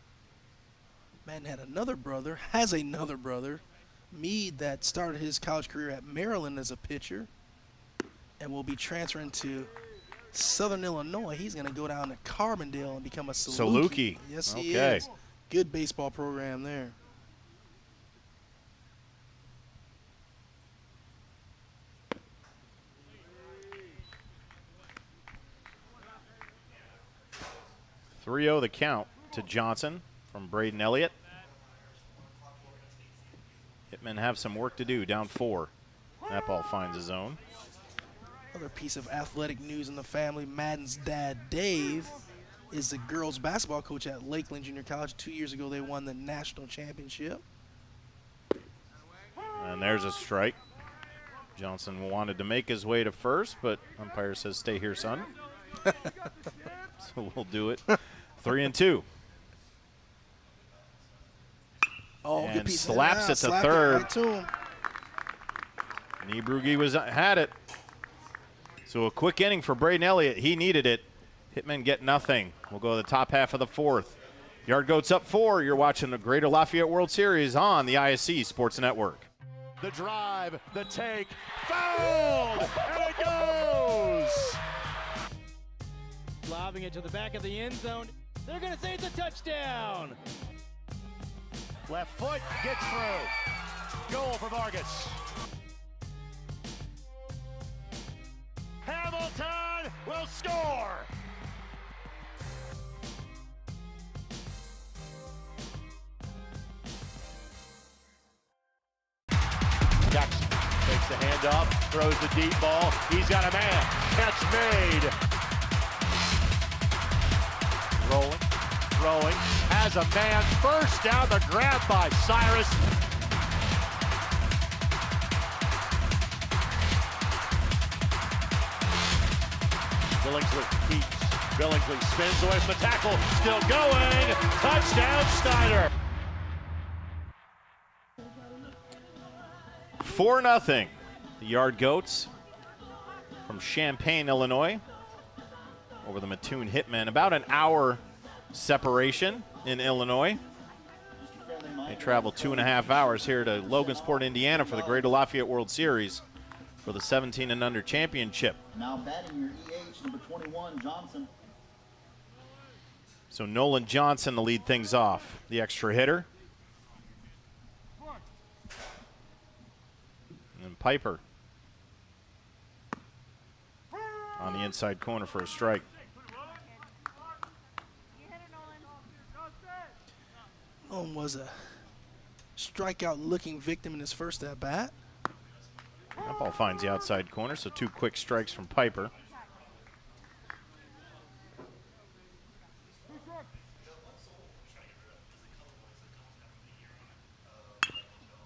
Madden had another brother, has another brother, Meade, that started his college career at Maryland as a pitcher and will be transferring to Southern Illinois. He's going to go down to Carbondale and become a Saluki. Yes, he is. Good baseball program there. .3-0 the count to Johnson from Braden Elliott. Hitmen have some work to do, down 4. That ball finds his zone. Another piece of athletic news in the family, Madden's dad, Dave, is the girls basketball coach at Lakeland Junior College. 2 years ago, they won the national championship. And there's a strike. Johnson wanted to make his way to first, but umpire says, stay here, son. So we'll do it. 3-2. Oh, and good piece. slaps it to slapped third. It right to him. Niebrugge had it. So a quick inning for Braden Elliott. He needed it. Hitmen get nothing. We'll go to the top half of the 4th. Yard Goats up 4. You're watching the Greater Lafayette World Series on the ISC Sports Network. The drive, the take, fouled, and it goes! Lobbing it to the back of the end zone. They're going to say it's a touchdown. Left foot gets through. Goal for Vargas. Hamilton will score. lined up, throws the deep ball. He's got a man. Catch made. Rolling, throwing, has a man. First down, the grab by Cyrus. Billingsley keeps. Billingsley spins away from the tackle. Still going. Touchdown, Snyder. 4-0. The Yard Goats from Champaign, Illinois, over the Mattoon Hitmen. About an hour separation in Illinois. They travel 2.5 hours here to Logansport, Indiana for the Greater Lafayette World Series for the 17 and under championship. Now batting your EH, number 21, Johnson. So Nolan Johnson to lead things off, the extra hitter. And Piper on the inside corner for a strike. Nolan was a strikeout-looking victim in his first at-bat. That ball finds the outside corner, so 2 quick strikes from Piper.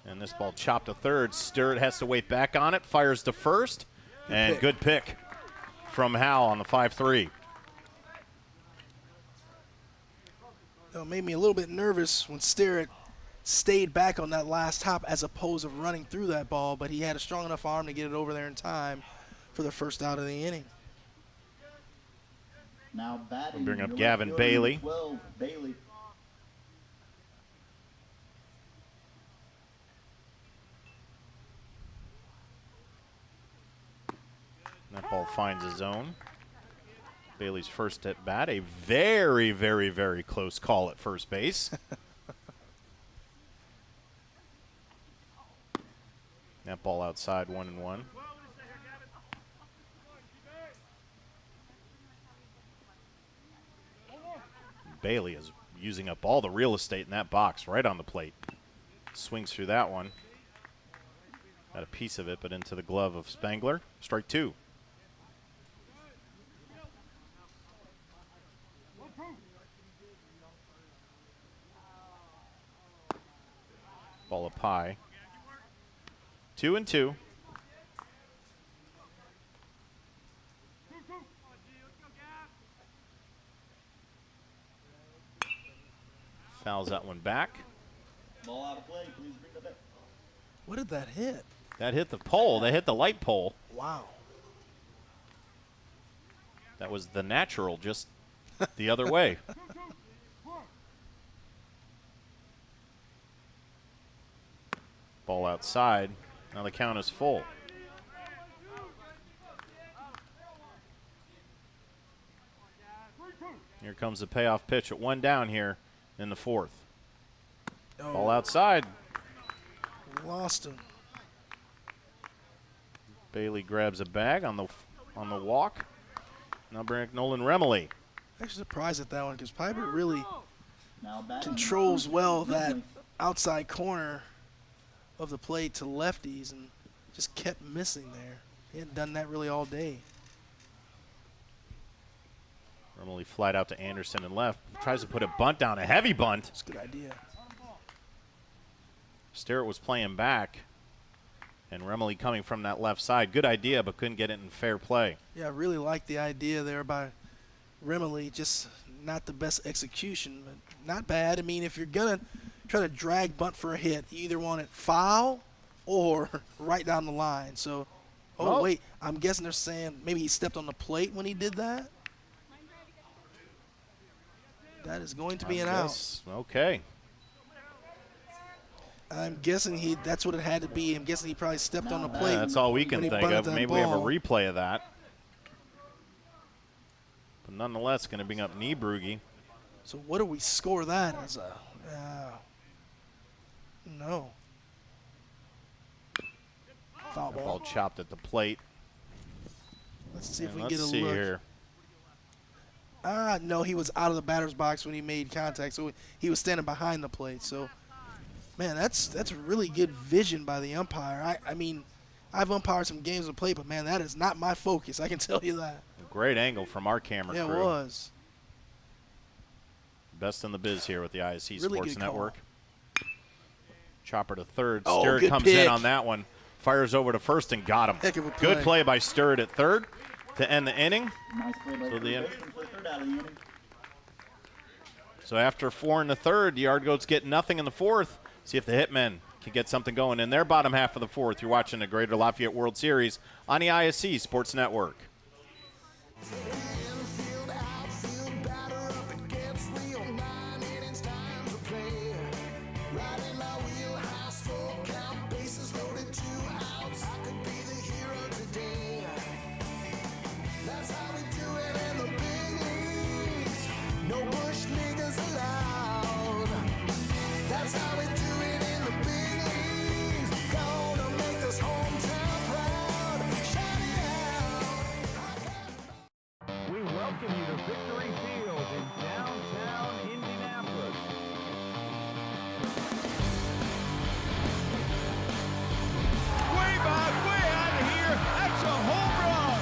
And this ball chopped to third. Stewart has to wait back on it, fires to first, and good pick from Hal on the 5-3. It made me a little bit nervous when Sterrett stayed back on that last hop as opposed to running through that ball, but he had a strong enough arm to get it over there in time for the first out of the inning. Now batting. Bring up your Gavin left Bailey. 12, Bailey. That ball finds a zone. Bailey's first at bat. A very, very, very close call at first base. That ball outside, 1-1. Bailey is using up all the real estate in that box right on the plate. Swings through that one. Got a piece of it, but into the glove of Spangler. Strike 2. Ball of pie. 2-2. Fouls that one back. Ball out of play. Please bring the bat. What did that hit? That hit the pole. That hit the light pole. Wow. That was the natural, just the other way. Ball outside. Now the count is full. Here comes the payoff pitch at 1 down here in the 4th. Oh, Ball outside. lost him. Bailey grabs a bag on the walk. Now bring up Nolan Remley. Actually surprised at that one because Piper really Now batting. controls well that outside corner of the plate to lefties and just kept missing there. He hadn't done that really all day. Remley flight out to Anderson and left. Tries to put a bunt down, a heavy bunt. It's a good idea. Sterrett was playing back, and Remley coming from that left side. Good idea, but couldn't get it in fair play. Yeah, I really like the idea there by Remley. Just not the best execution, but not bad. I mean, if you're going to try to drag bunt for a hit, you either want it foul or right down the line. So, Oh. wait, I'm guessing they're saying maybe he stepped on the plate when he did that. That is going to be an out. Okay. I'm guessing that's what it had to be. I'm guessing he probably stepped on the plate. Yeah, that's all we can when he think bunted of. that Maybe we have a ball. replay of that. But nonetheless, going to bring up Niebrugge. So what do we score that as a? No. Foul Ball ball. chopped at the plate. Let's see if And we can let's get a see look. here. No, he was out of the batter's box when he made contact, so he was standing behind the plate. So, man, that's really good vision by the umpire. I mean, I've umpired some games of play, but, man, that is not my focus. I can tell you that. Great angle from our camera crew. Yeah, it was. Best in the biz here with the ISC Really Sports good call. Network. Chopper to third. Oh, Stewart good comes pick. in on that one. Fires over to first and got him. Heck of a Good play. play by Stewart at third to end the inning. Nice play by So the the end- baseman for the third out of the inning. So after 4 in the third, the Yard Goats get nothing in the fourth. See if the Hitmen can get something going in their bottom half of the fourth. You're watching the Greater Lafayette World Series on the ISC Sports Network. We welcome you to Victory Field in downtown Indianapolis. Way back, way out of here. That's a home run.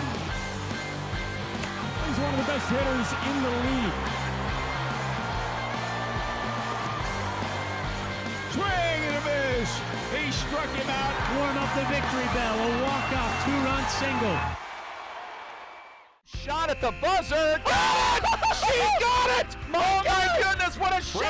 He's one of the best hitters in the league. Swing and a miss. He struck him out. Warm up the victory bell. A walk-off two-run single. Shot at the buzzer. Got it! She got it! Oh my goodness, what a shot!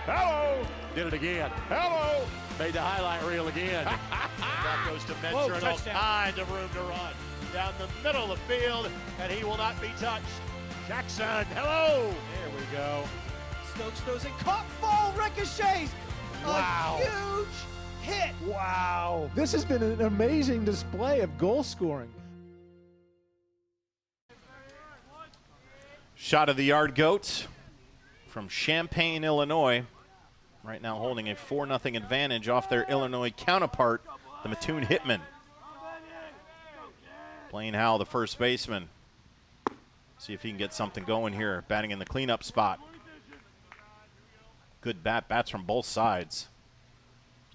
Hello. Did it again. Hello. Made the highlight reel again. That goes to Mentor and all kinds of room to run. Down the middle of the field, and he will not be touched. Jackson, hello. There we go. Stokes throws it, caught, ball ricochets. Wow. A huge hit. Wow. This has been an amazing display of goal scoring. Shot of the Yard Goats from Champaign, Illinois. Right now holding a 4-0 advantage off their Illinois counterpart, the Mattoon Hitmen. Blaine Howell, the first baseman. See if he can get something going here, batting in the cleanup spot. Good bats from both sides.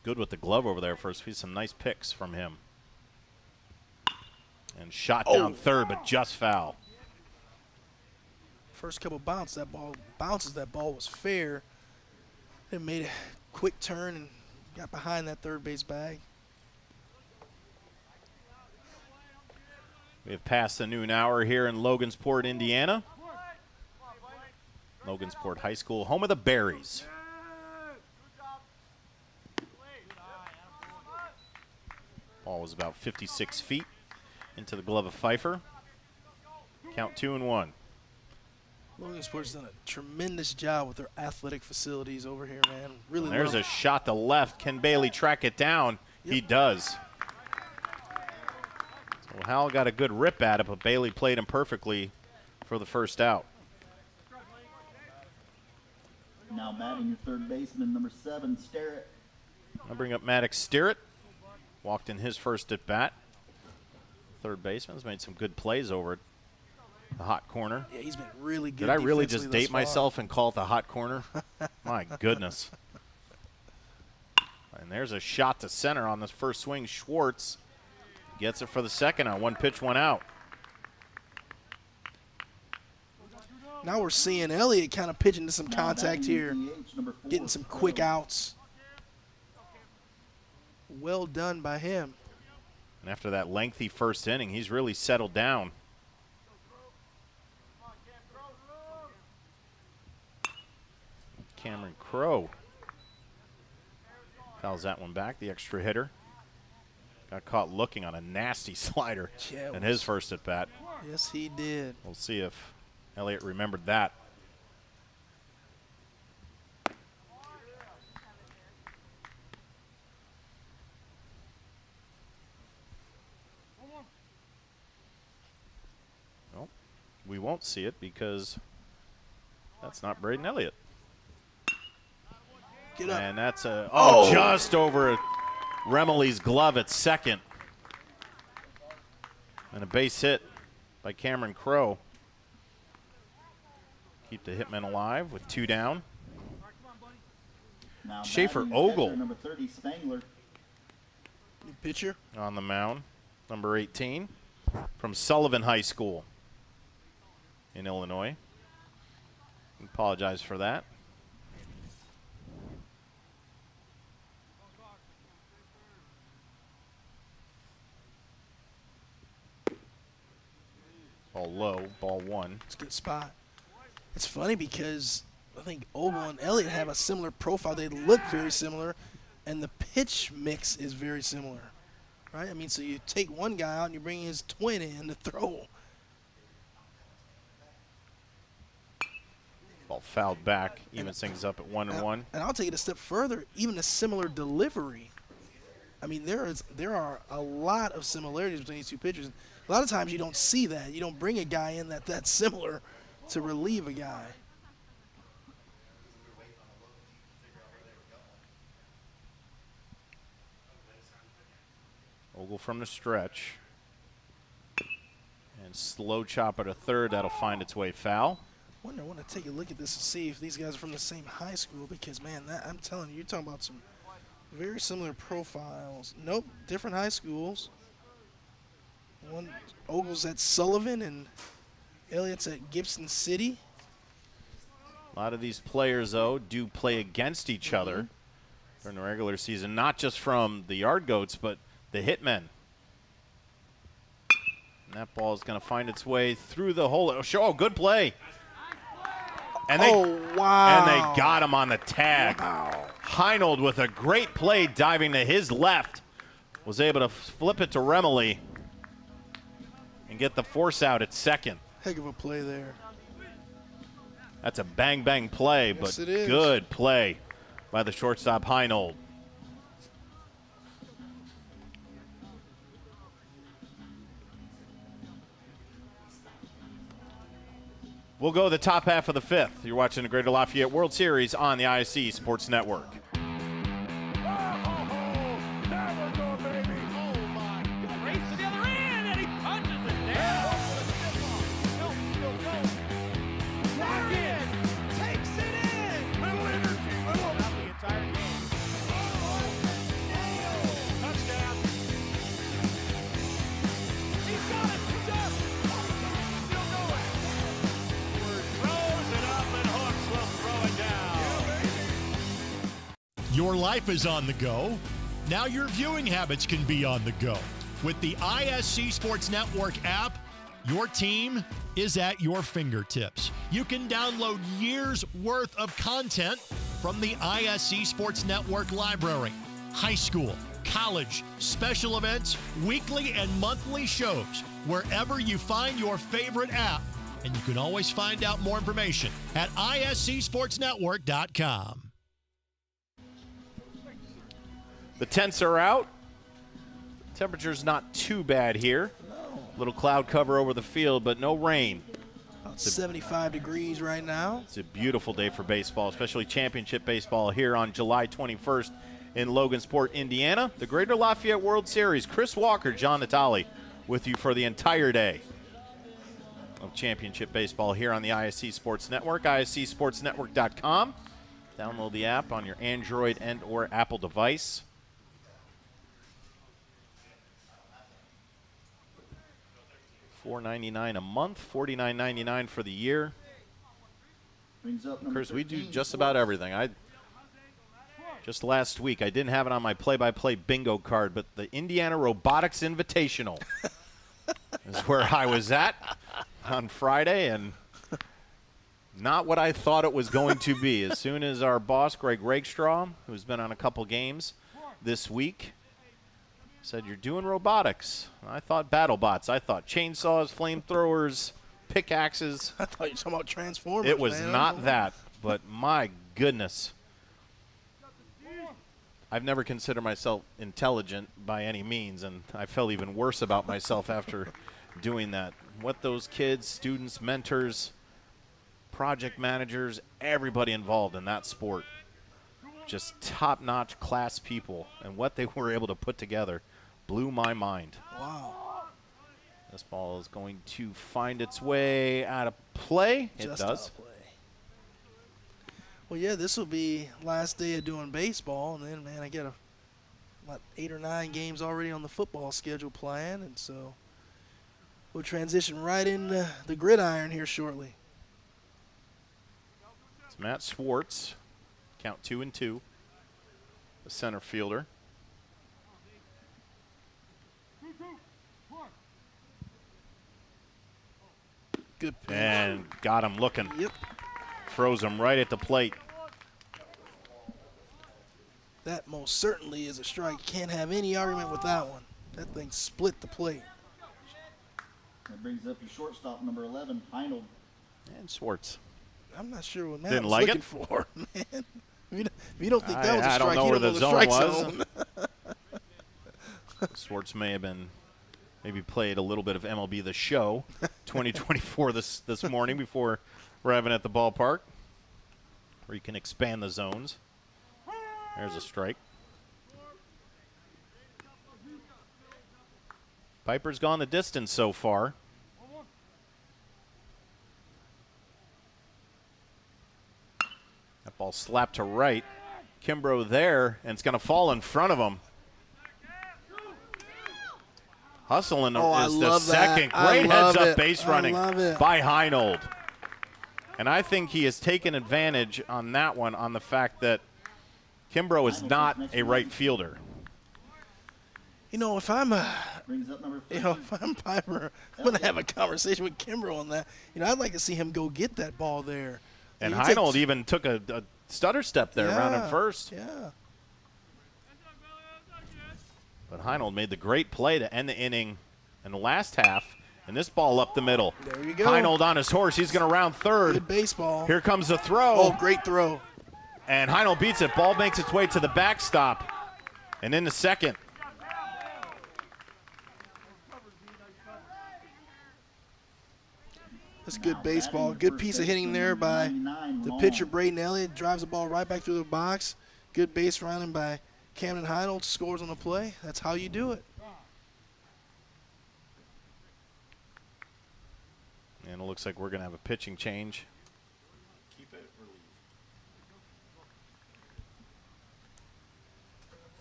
Good with the glove over there first. Some nice picks from him. And shot down third, but just foul. First couple bounces, that ball was fair. It made a quick turn and got behind that third base bag. We have passed the noon hour here in Logansport, Indiana. Logansport High School, home of the Berries. Ball was about 56 feet into the glove of Pfeiffer. Count 2-1. Logansport's done a tremendous job with their athletic facilities over here, man. Really And there's love a shot to left. Can Bailey track it down? He Yep. does. So Howell got a good rip at it, but Bailey played him perfectly for the first out. Now batting your third baseman, number 7, Starrett. I'll bring up Maddox Sterrett. Walked in his first at bat. Third baseman's made some good plays over it. The hot corner. Yeah, he's been really good. Did I really defensively just thus date far. myself and call it the hot corner? My goodness. And there's a shot to center on this first swing. Schwartz gets it for the second on 1 pitch, 1 out. Now we're seeing Elliott kind of pitching to some Now contact batting here, DH, number 4, getting some quick outs. Well done by him. And after that lengthy first inning, he's really settled down. Cameron Crowe fouls that one back, the extra hitter. Got caught looking on a nasty slider Yeah, it in was- his first at bat. Yes, he did. We'll see if Elliott remembered that. Well, we won't see it because that's not Braden Elliott. Get up. And that's just over Remley's glove at second. And a base hit by Cameron Crowe. Keep the Hitmen alive with 2 down. Now Schaefer batting your catcher, Ogle. number 30, Spangler. New pitcher. On the mound. number 18, from Sullivan High School in Illinois. Apologize for that. Ball low, ball one. It's a good spot. It's funny because I think Ogle and Elliott have a similar profile. They look very similar, and the pitch mix is very similar, right? I mean, so you take one guy out and you bring his twin in to throw. Ball fouled back, evens things up at 1-1. And I'll take it a step further, even a similar delivery. I mean, there are a lot of similarities between these two pitchers. A lot of times you don't see that. You don't bring a guy in that's similar to relieve a guy. Ogle from the stretch. And slow chop at a third. That'll find its way foul. I want to take a look at this and see if these guys are from the same high school because, man, I'm telling you, you're talking about some very similar profiles. Nope, different high schools. One Ogle's at Sullivan and Elliott's at Gibson City. A lot of these players, though, do play against each other during the regular season, not just from the Yard Goats, but the Hitmen. And that ball is going to find its way through the hole. Oh, good play. And they, wow. And they got him on the tag. Wow. Heinold with a great play diving to his left. Was able to flip it to Remily and get the force out at second. Heck of a play there. That's a bang play, Yes, but it is. good play by the shortstop Heinold. We'll go the top half of the fifth. You're watching the Greater Lafayette World Series on the ISC Sports Network. Your life is on the go. Now your viewing habits can be on the go. With the ISC Sports Network app, your team is at your fingertips. You can download years' worth of content from the ISC Sports Network library. High school, college, special events, weekly and monthly shows, wherever you find your favorite app. And you can always find out more information at iscsportsnetwork.com. The tents are out. Temperature's not too bad here. No. Little cloud cover over the field, but no rain. About 75 degrees right now. It's a beautiful day for baseball, especially championship baseball here on July 21st in Logansport, Indiana. The Greater Lafayette World Series. Chris Walker, John Natale with you for the entire day of championship baseball here on the ISC Sports Network, iscsportsnetwork.com. Download the app on your Android and or Apple device. $4.99 a month, $49.99 for the year. Brings up number Chris, we do 13, just about everything. Just last week, I didn't have it on my play-by-play bingo card, but the Indiana Robotics Invitational is where I was at on Friday, and not what I thought it was going to be. As soon as our boss, Greg Rakestraw, who's been on a couple games this week, said, "You're doing robotics." I thought battle bots. I thought chainsaws, flamethrowers, pickaxes. I thought you were talking about Transformers. It was man. not that, but my goodness. I've never considered myself intelligent by any means, and I felt even worse about myself after doing that. What those kids, students, mentors, project managers, everybody involved in that sport, just top-notch class people, and what they were able to put together blew my mind. Wow. This ball is going to find its way out of play. It Just does. out of play. Well, yeah, this will be last day of doing baseball, and then, man, I got a about 8 or 9 games already on the football schedule planned, and so we'll transition right into the gridiron here shortly. It's Matt Swartz, count 2-2, the center fielder. Good pitch. And got him looking. Yep. Froze him right at the plate. That most certainly is a strike. Can't have any argument with that one. That thing split the plate. That brings up your shortstop, number 11, Heinold. And Swartz. I'm not sure what Matt Didn't was like looking it? for, man. If you don't think that was a I strike, don't know you where don't the know zone strike was. zone. Swartz may have been, maybe played a little bit of MLB The Show 2024 this morning before arriving at the ballpark, where you can expand the zones. There's a strike. Piper's gone the distance so far. That ball slapped to right. Kimbrough there, and it's going to fall in front of him. Hustling is the second. Great heads-up base running by Heinold. And I think he has taken advantage on that one on the fact that Kimbrough is not a right fielder. You know, if I'm Brings up number 15. if I'm Piper, I'm going to have a conversation with Kimbrough on that. You know, I'd like to see him go get that ball there. And Heinold even took a stutter step there around him first. Yeah. But Heinold made the great play to end the inning in the last half. And this ball up the middle. There you go. Heinold on his horse. He's going to round third. Good baseball. Here comes the throw. Oh, great throw. And Heinold beats it. Ball makes its way to the backstop. And into second. That's good baseball. Good piece of hitting there by the pitcher, Braden Elliott. Drives the ball right back through the box. Good base running by Camden Heinold. Scores on the play. That's how you do it. And it looks like we're going to have a pitching change.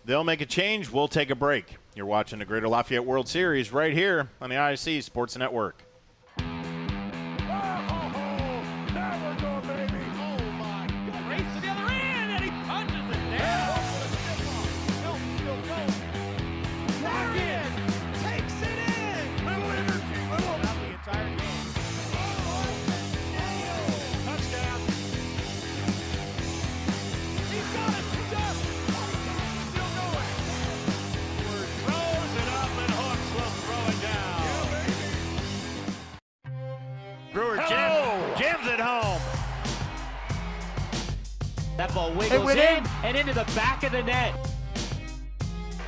They'll make a change. We'll take a break. You're watching the Greater Lafayette World Series right here on the ISC Sports Network. Jams it home. That ball wiggles in and into the back of the net.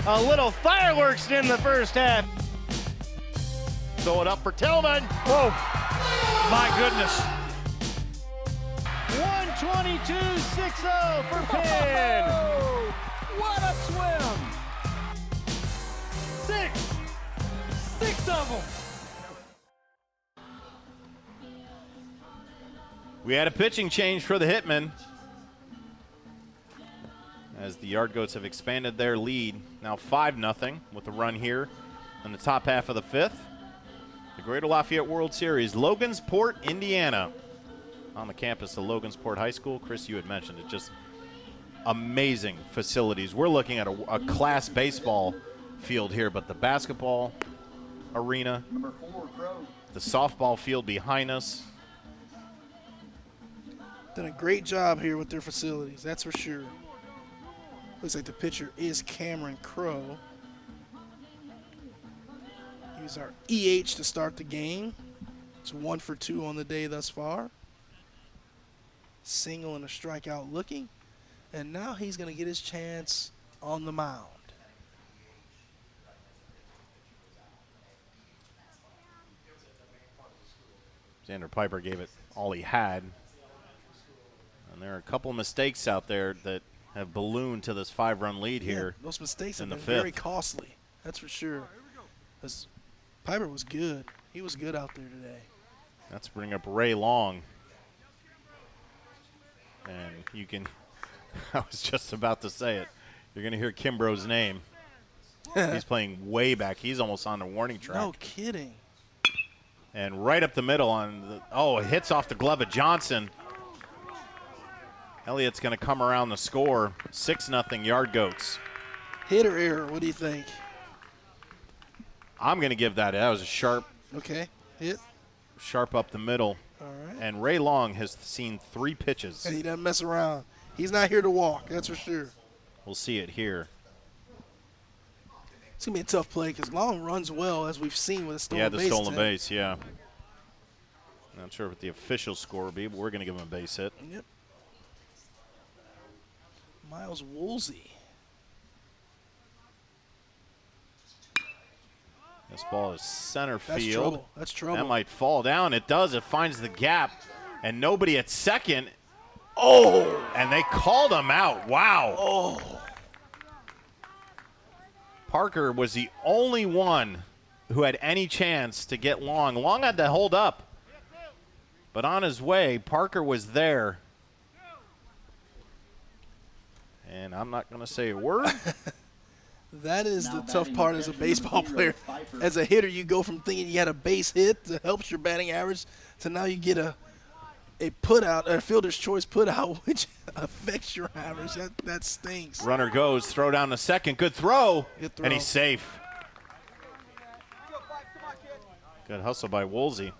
A little fireworks in the first half. Throw it up for Tillman. Whoa, my goodness. 122-6-0 for Penn. What a swim. Six of them. We had a pitching change for the Hitmen as the Yard Goats have expanded their lead. Now 5-0 with a run here in the top half of the fifth. The Greater Lafayette World Series, Logansport, Indiana, on the campus of Logansport High School. Chris, you had mentioned it, just amazing facilities. We're looking at a class baseball field here, but the basketball arena, Number 4, Crow. the softball field behind us. Done a great job here with their facilities, that's for sure. Looks like the pitcher is Cameron Crow. He's our EH to start the game. It's 1 for 2 on the day thus far. Single and a strikeout looking. And now he's going to get his chance on the mound. Xander Piper gave it all he had. And there are a couple mistakes out there that have ballooned to this 5-run lead here. Those mistakes have in the been very fifth. costly. That's for sure. Because Piper was good. He was good out there today. Let's bring up Ray Long. And you can, I was just about to say it. You're going to hear Kimbrough's name He's playing way back. He's almost on the warning track. No kidding. And right up the middle on it hits off the glove of Johnson. Elliott's going to come around the score. 6-0 Yard Goats. Hit or error? What do you think? I'm going to give that. That was a sharp. Okay, hit. Sharp up the middle. All right. And Ray Long has seen 3 pitches. And he doesn't mess around. He's not here to walk, that's for sure. We'll see it here. It's going to be a tough play because Long runs well, as we've seen with a stolen base. Yeah, the stolen base, yeah. Not sure what the official score will be, but we're going to give him a base hit. Yep. Miles Woolsey. This ball is center That's field. trouble. That's trouble. That might fall down. It does. It finds the gap. And nobody at second. Oh! And they called him out. Wow. Oh. Parker was the only one who had any chance to get Long. Long had to hold up. But on his way, Parker was there. And I'm not going to say a word. That is the tough part as a baseball player. As a hitter, you go from thinking you had a base hit that helps your batting average to now you get a put out, a fielder's choice put out, which affects your average. That stinks. Runner goes, throw down the second. Good throw. Good throw. And he's safe. Good hustle by Woolsey.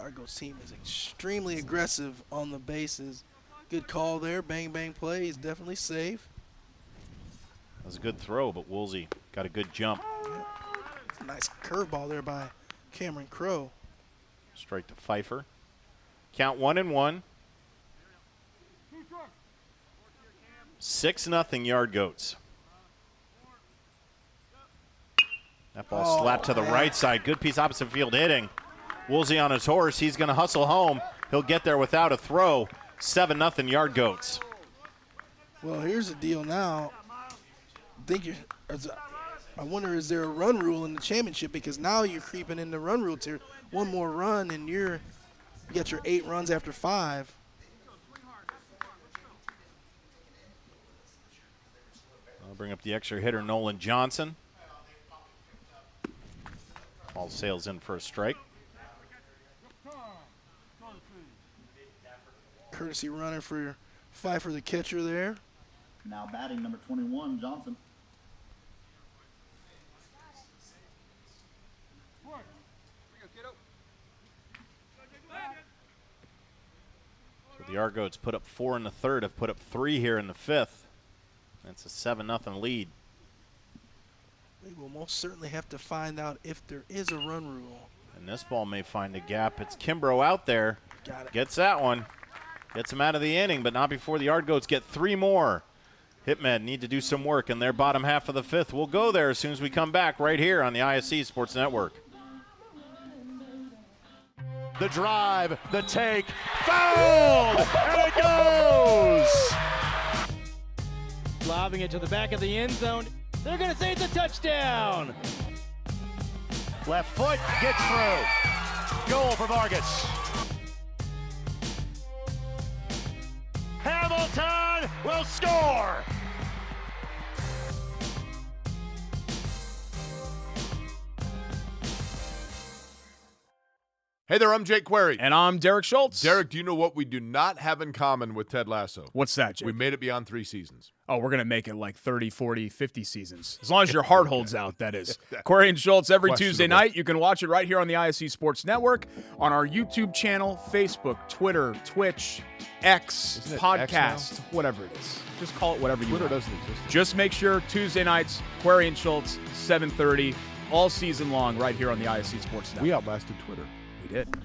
Argo's team is extremely aggressive on the bases. Good call there. Bang, bang play. He's definitely safe. That was a good throw, but Woolsey got a good jump. Yep. It's a nice curveball there by Cameron Crowe. Strike to Pfeiffer. Count 1-1. 6-0 Yard Goats. That ball slapped to the right side. Good piece opposite field hitting. Woolsey on his horse. He's going to hustle home. He'll get there without a throw. 7-0 Yard Goats. Well, here's the deal now. I wonder, is there a run rule in the championship? Because now you're creeping in the run rule tier. One more run, and you get your 8 runs after 5. I'll bring up the extra hitter, Nolan Johnson. Ball sails in for a strike. Courtesy runner for Pfeiffer, the catcher there. Now batting number 21, Johnson. So the Argots put up 4 in the third, have put up 3 here in the 5th. That's a 7-0 lead. We will most certainly have to find out if there is a run rule. And this ball may find a gap. It's Kimbrough out there. Got it. Gets that one. Gets him out of the inning, but not before the Argots get 3 more. Hitmen need to do some work in their bottom half of the 5th. We'll go there as soon as we come back right here on the ISC Sports Network. The drive, the take, fouled, and it goes! Lobbing it to the back of the end zone. They're going to say it's a touchdown. Left foot gets through. Goal for Vargas. Hamilton will score! Hey there, I'm Jake Query. And I'm Derek Schultz. Derek, do you know what we do not have in common with Ted Lasso? What's that, Jake? We made it beyond 3 seasons. Oh, we're going to make it like 30, 40, 50 seasons. As long as your heart holds out, that is. Query and Schultz every Tuesday night. You can watch it right here on the ISC Sports Network, on our YouTube channel, Facebook, Twitter, Twitch, X, podcast, whatever it is. Just call it whatever you want. Twitter doesn't exist. Just make sure Tuesday nights, Query and Schultz, 7:30, all season long, right here on the ISC Sports Network. We outlasted Twitter. We did.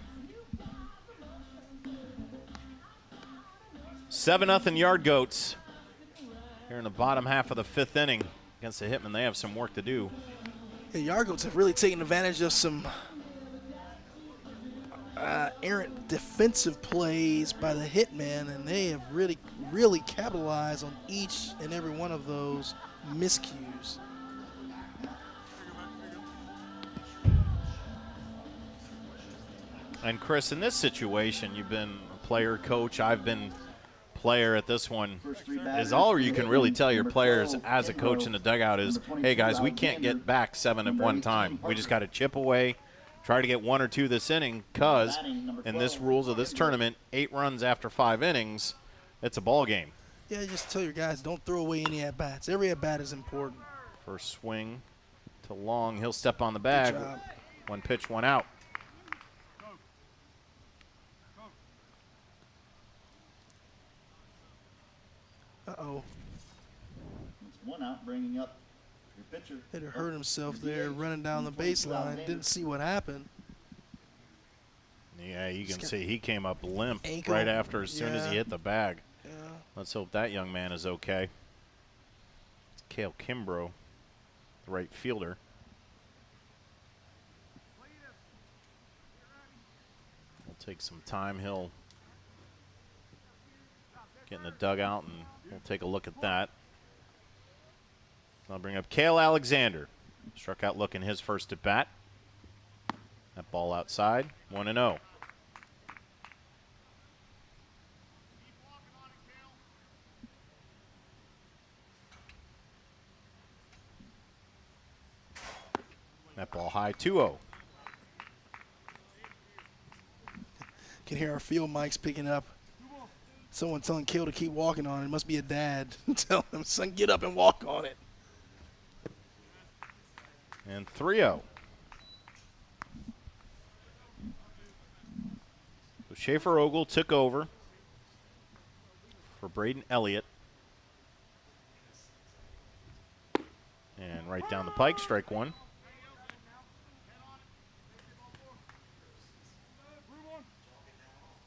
7-0 Yard Goats. Here in the bottom half of the 5th inning against the Hitmen. They have some work to do. The Yargoats have really taken advantage of some errant defensive plays by the Hitmen, and they have really, really capitalized on each and every one of those miscues. And Chris, in this situation, you've been player, coach. I've been player at this one. Is all you can really tell your players as a coach in the dugout is, hey guys, we can't get back 7 at one time. We just got to chip away, try to get 1 or 2 this inning, because in this rules of this tournament, 8 runs after 5 innings, it's a ball game. Yeah, just tell your guys, don't throw away any at-bats. Every at-bat is important. First swing to Long. He'll step on the bag. 1 pitch, 1 out. Uh-oh. It's 1 out, bringing up your pitcher. Hitter hurt himself there, running down the baseline. Didn't see what happened. Yeah, you can see he came up limp Ankle. right after as soon as he hit the bag. Yeah. Let's hope that young man is okay. It's Cale Kimbrough, the right fielder. We'll take some time. He'll get in the dugout, and we'll take a look at that. I'll bring up Cale Alexander. Struck out looking his first at bat. That ball outside, 1-0. That ball high, 2-0. Can hear our field mics picking up. Someone telling Cale to keep walking on it. It must be a dad telling him, son, get up and walk on it. And 3-0. So Schaefer Ogle took over for Braden Elliott. And right down the pike, strike 1.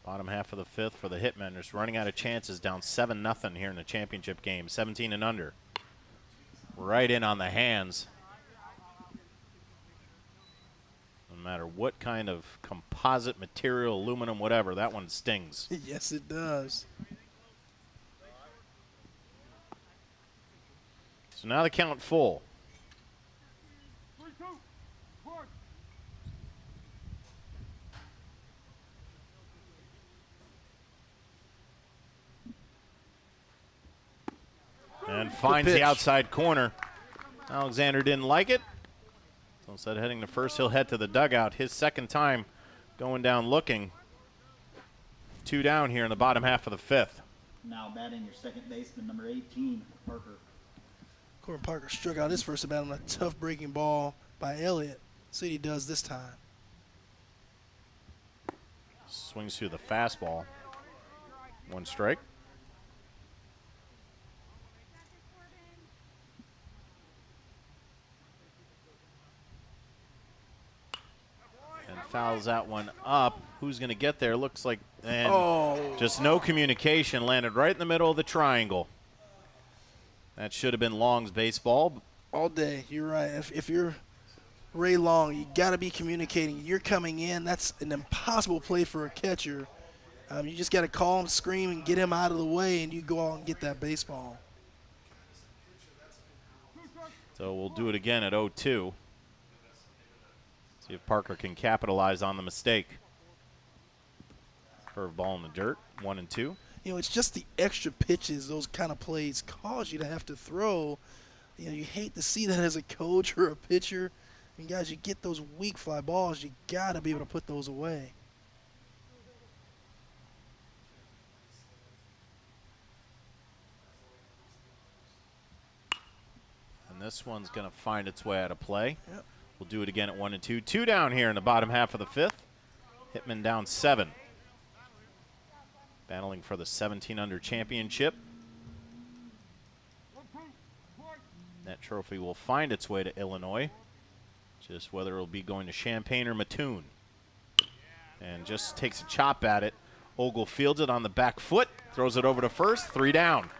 Bottom half of the 5th for the Hitmen. Just running out of chances, down 7-0 here in the championship game. 17 and under. Right in on the hands. No matter what kind of composite material, aluminum, whatever, that one stings. Yes, it does. So now the count full. And finds the outside corner. Alexander didn't like it. So instead of heading to first, he'll head to the dugout. His second time going down looking. 2 down here in the bottom half of the 5th. Now batting your second baseman, number 18, Parker. Corbin Parker struck out his first at bat on a tough breaking ball by Elliott. See what he does this time. Swings through the fastball. 1 strike. Fouls that one up. Who's going to get there? Looks like, and just no communication. Landed right in the middle of the triangle. That should have been Long's baseball. All day, you're right. If you're Ray Long, you got to be communicating. You're coming in. That's an impossible play for a catcher. You just got to call him, scream, and get him out of the way, and you go out and get that baseball. So we'll do it again at 0-2. See if Parker can capitalize on the mistake. Curveball in the dirt, 1-2. You know, it's just the extra pitches, those kind of plays cause you to have to throw. You know, you hate to see that as a coach or a pitcher. And guys, you get those weak fly balls, you got to be able to put those away. And this one's going to find its way out of play. Yep. We'll do it again at 1-2. 2 down here in the bottom half of the 5th. Hitman down 7. Battling for the 17-under championship. That trophy will find its way to Illinois. Just whether it'll be going to Champaign or Mattoon. And just takes a chop at it. Ogle fields it on the back foot. Throws it over to first. 3 down.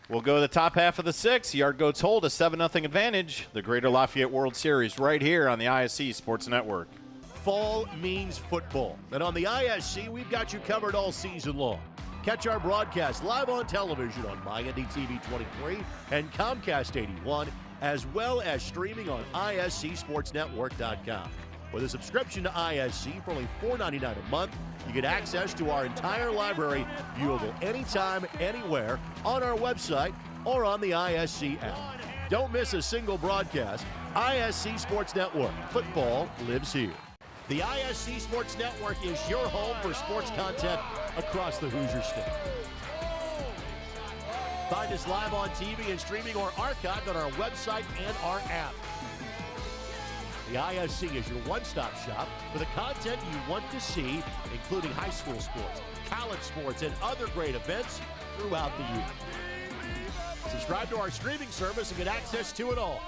We'll go to the top half of the 6th. Yard Goats hold a 7-0 advantage. The Greater Lafayette World Series right here on the ISC Sports Network. Fall means football. And on the ISC, we've got you covered all season long. Catch our broadcast live on television on MyNDTV 23 and Comcast 81, as well as streaming on ISCSportsNetwork.com. With a subscription to ISC for only $4.99 a month, you get access to our entire library, viewable anytime, anywhere, on our website or on the ISC app. Don't miss a single broadcast. ISC Sports Network. Football lives here. The ISC Sports Network is your home for sports content across the Hoosier State. Find us live on TV and streaming or archived on our website and our app. The ISC is your one-stop shop for the content you want to see, including high school sports, college sports, and other great events throughout the year. Subscribe to our streaming service and get access to it all.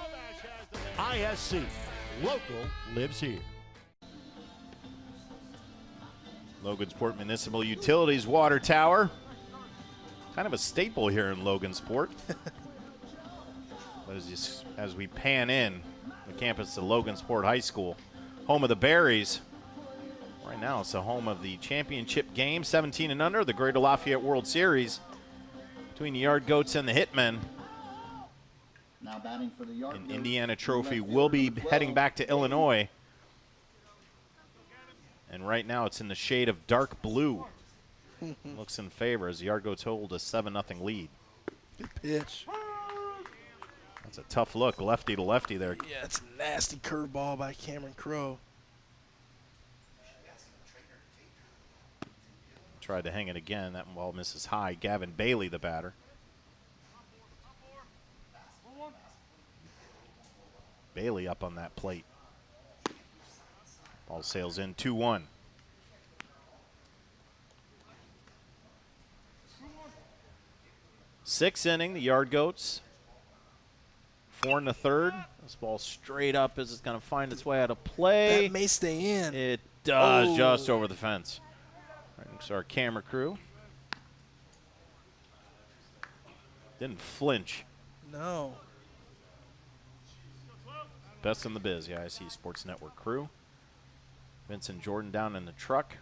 ISC, local lives here. Logansport Municipal Utilities water tower. Kind of a staple here in Logansport. But as we pan in the campus of Logansport High School, home of the Berries. Right now it's the home of the championship game, 17 and under, the Greater Lafayette World Series between the Yard Goats and the Hitmen. Now batting for the Yard An Goats, Indiana the trophy left will fielder, be number 12, heading back to Illinois. And right now it's in the shade of dark blue. Looks in favor as the Yard Goats hold a 7-0 lead. Good pitch. That's a tough look, lefty to lefty there. Yeah, it's a nasty curveball by Cameron Crowe. Tried to hang it again. That ball misses high. Gavin Bailey, the batter. Bailey up on that plate. Ball sails in 2-1. Sixth inning, the Yard Goats. 4 in the third. This ball straight up as it's going to find its way out of play. That may stay in. It does, just over the fence. Right next to our camera crew. Didn't flinch. No. Best in the biz, the ISC Sports Network crew. Vincent Jordan down in the truck.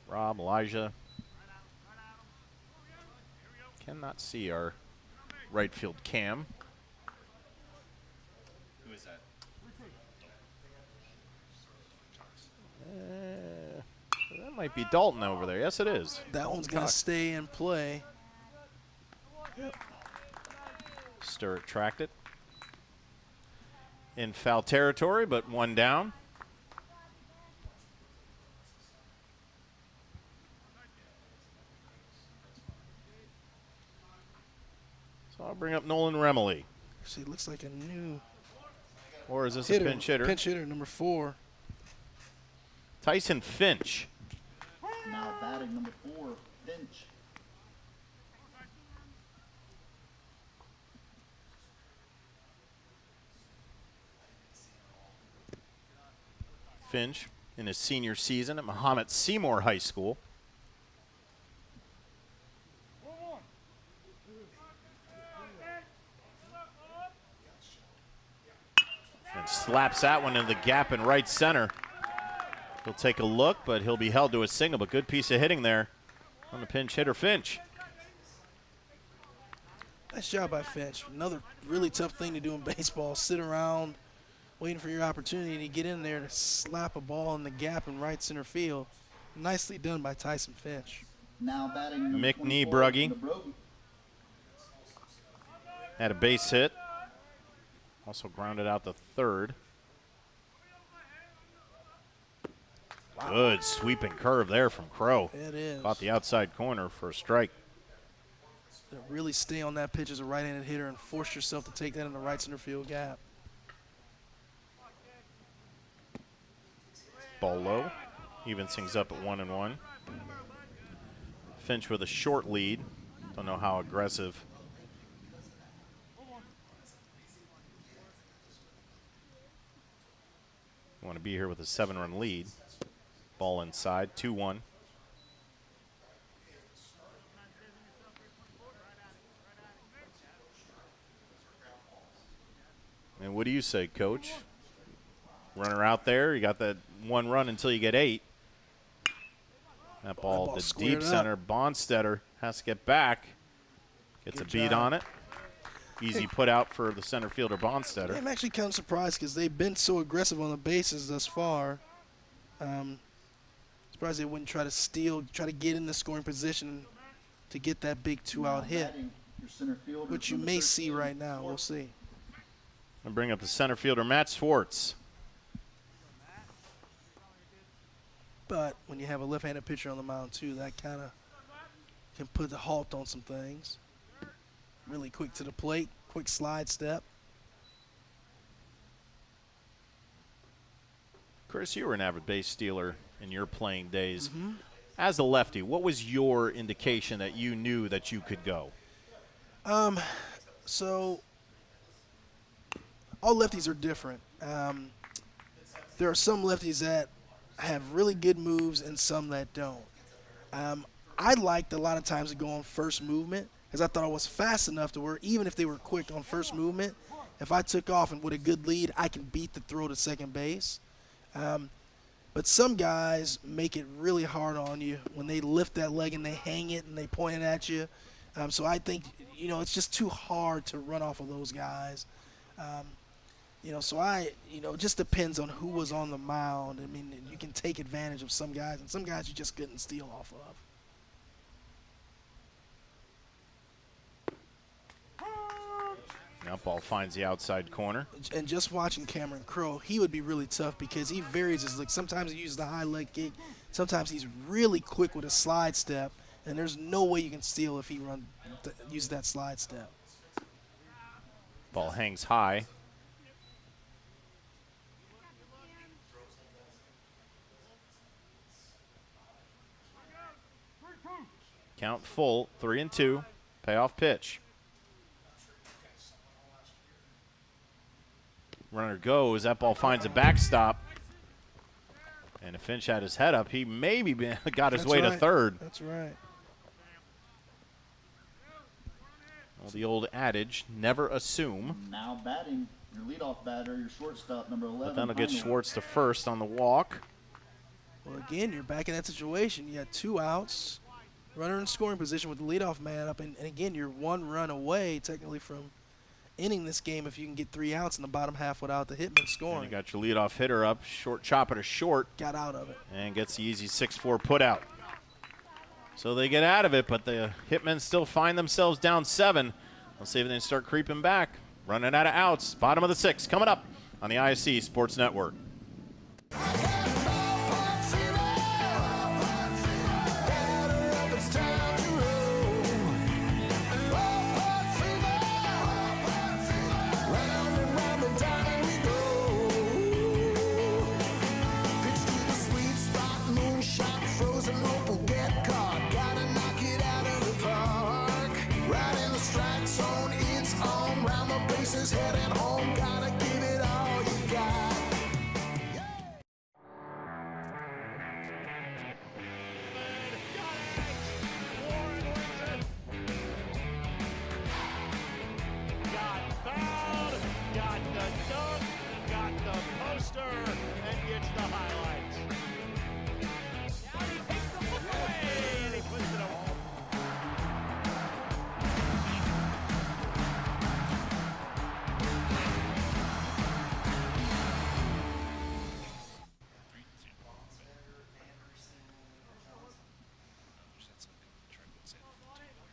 Rob, Elijah. Cannot see our right field cam. Who is that? That might be Dalton over there. Yes, it is. That one's going to stay in play. Yep. Sturrett tracked it. In foul territory, but one down. So I'll bring up Nolan Remley. Actually, it looks like a new Or is this hitter. a pinch hitter? Pinch hitter, number 4. Tyson Finch. Now batting number 4, Finch. Finch in his senior season at Mahomet Seymour High School. And slaps that one into the gap in right center. He'll take a look, but he'll be held to a single. But good piece of hitting there on the pinch hitter, Finch. Nice job by Finch. Another really tough thing to do in baseball, sit around waiting for your opportunity to get in there to slap a ball in the gap in right center field. Nicely done by Tyson Finch. Now batting number Mick 24, Niebrugge Niebrugge. had a base hit. Also grounded out the third. Wow. Good sweeping curve there from Crowe. It is. Caught the outside corner for a strike. To really stay on that pitch as a right-handed hitter and force yourself to take that in the right center field gap. Ball low. Evens things up at 1-1. Finch with a short lead. Don't know how aggressive. You want to be here with a 7-run lead. Ball inside, 2-1. And what do you say, Coach? Runner out there. You got that 1 run until you get 8. That ball to deep center. Bonstetter has to get back. Gets a beat on it. Easy put out for the center fielder Bonstetter. I'm actually kind of surprised because they've been so aggressive on the bases thus far. Surprised they wouldn't try to steal, try to get in the scoring position to get that big 2-out hit, which you may see right now. We'll see. And bring up the center fielder Matt Swartz. But when you have a left-handed pitcher on the mound too, that kind of can put the halt on some things. Really quick to the plate, quick slide step. Chris, you were an avid base stealer in your playing days. As a lefty, what was your indication that you knew that you could go? So all lefties are different. There are some lefties that have really good moves and some that don't. I liked a lot of times to go on first movement because I thought I was fast enough to where even if they were quick on first movement, if I took off and with a good lead, I can beat the throw to second base. But some guys make it really hard on you when they lift that leg and they hang it and they point it at you. So I think, it's just too hard to run off of those guys. So it just depends on who was on the mound. I mean, you can take advantage of some guys, and some guys you just couldn't steal off of. Now ball finds the outside corner. And just watching Cameron Crowe, he would be really tough because he varies his look. Sometimes he uses the high leg kick. Sometimes he's really quick with a slide step, and there's no way you can steal if he uses that slide step. Ball hangs high. Count full, 3-2. Payoff pitch. Runner goes. That ball finds a backstop. And if Finch had his head up, he maybe got his way to third. That's right. Well, the old adage, never assume. Now batting, your leadoff batter, your shortstop, number 11. But then it'll get Schwartz to first on the walk. Well, again, you're back in that situation. You got 2 outs, runner in scoring position with the leadoff man up, and again, you're 1 run away technically from ending this game if you can get 3 outs in the bottom half without the hitman scoring. And you got your leadoff hitter up, short chopper to short. Got out of it. And gets the easy 6-4 put out. So they get out of it, but the hitmen still find themselves down 7. Let's see if they start creeping back. Running out of outs. Bottom of the 6th coming up on the ISC Sports Network.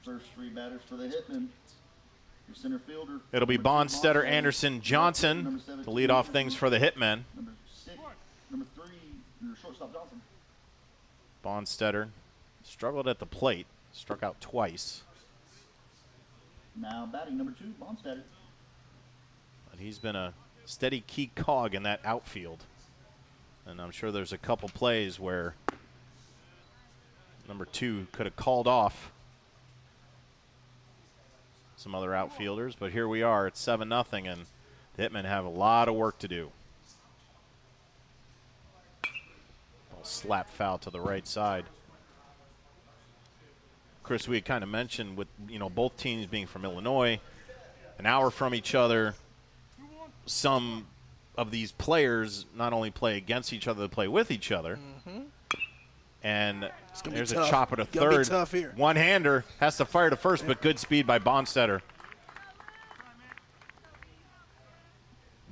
First 3 batters for the hitman. Your center fielder. It'll be Bonstetter, Anderson, Johnson to lead off things for the hitmen. Number 6, number 3, your shortstop Johnson. Bonstetter struggled at the plate, struck out twice. Now batting number 2, Bonstetter. But he's been a steady key cog in that outfield. And I'm sure there's a couple plays where number 2 could have called off some other outfielders, but here we are at 7-0, and the hitmen have a lot of work to do. Ball slap foul to the right side. Chris, we had kind of mentioned with both teams being from Illinois, an hour from each other. Some of these players not only play against each other, they play with each other. And there's a chopper to third. Tough here. One-hander has to fire to first, but good speed by Bonstetter.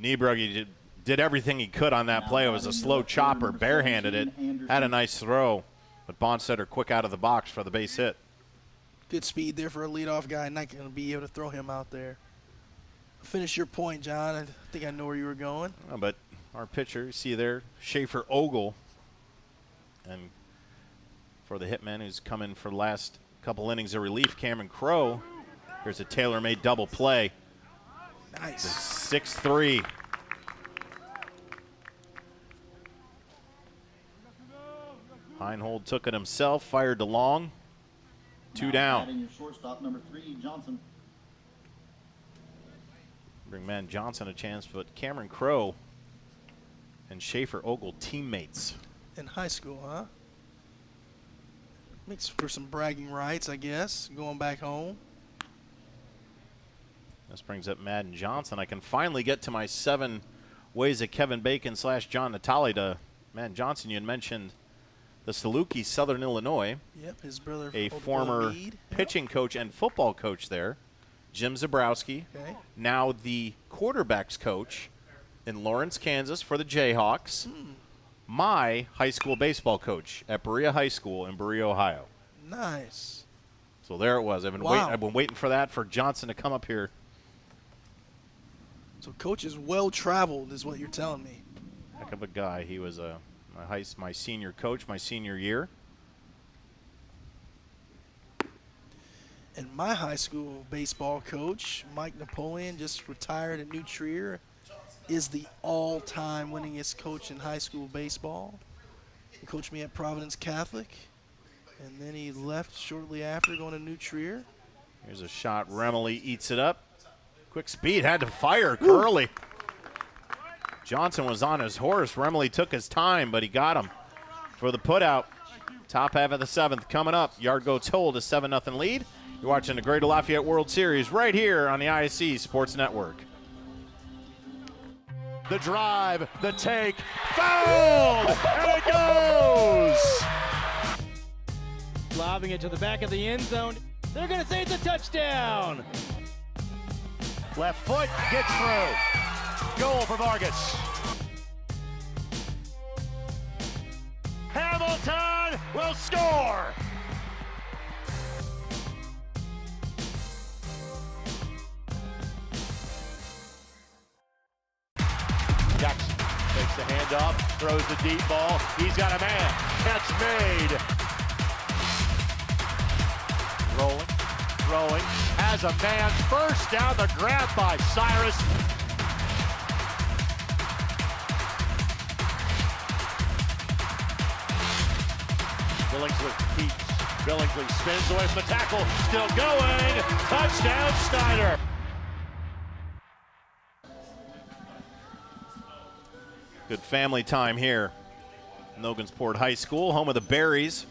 Niebrugge did everything he could on that play. It was a slow chopper, barehanded it, had a nice throw, but Bonstetter quick out of the box for the base hit. Good speed there for a leadoff guy. Not going to be able to throw him out there. Finish your point, John. I think I know where you were going. Oh, but our pitcher, you see there, Schaefer Ogle, and for the hitman who's come in for the last couple innings of relief, Cameron Crowe. Here's a tailor-made double play. Nice. 6-3. Heinhold took it himself, fired to long. 2 down. Adding your shortstop, number 3, Johnson. Bring man Johnson a chance, but Cameron Crowe and Schaefer Ogle teammates. In high school, huh? Makes for some bragging rights, I guess, going back home. This brings up Madden Johnson. I can finally get to my 7 ways that Kevin Bacon / John Natale to Madden Johnson. You had mentioned the Saluki, Southern Illinois. Yep, his brother. A former pitching coach and football coach there, Jim Zabrowski. Okay. Now the quarterbacks coach in Lawrence, Kansas for the Jayhawks. My high school baseball coach at Berea High School in Berea, Ohio. Nice. So there it was. I've been waiting for that for Johnson to come up here. So coach is well-traveled is what you're telling me. Heck of a guy. He was my senior coach my senior year. And my high school baseball coach, Mike Napoleon, just retired at New Trier, is the all-time winningest coach in high school baseball. He coached me at Providence Catholic, and then he left shortly after going to New Trier. Here's a shot. Remily eats it up. Quick speed, had to fire. Curly. Johnson was on his horse. Remily took his time, but he got him for the putout. Top half of the 7th coming up. Yard goats hold a 7-0 lead. You're watching the Greater Lafayette World Series right here on the ISC Sports Network. The drive, the take, fouled, and it goes! Lobbing it to the back of the end zone. They're going to say it's a touchdown. Left foot gets through. Goal for Vargas. Hamilton will score! Jackson takes the handoff, throws the deep ball. He's got a man. Catch made. Rolling, throwing, has a man. First down, the grab by Cyrus. Billingsley keeps. Billingsley spins away from the tackle. Still going. Touchdown, Snyder. Good family time here. Logansport High School, home of the Berries,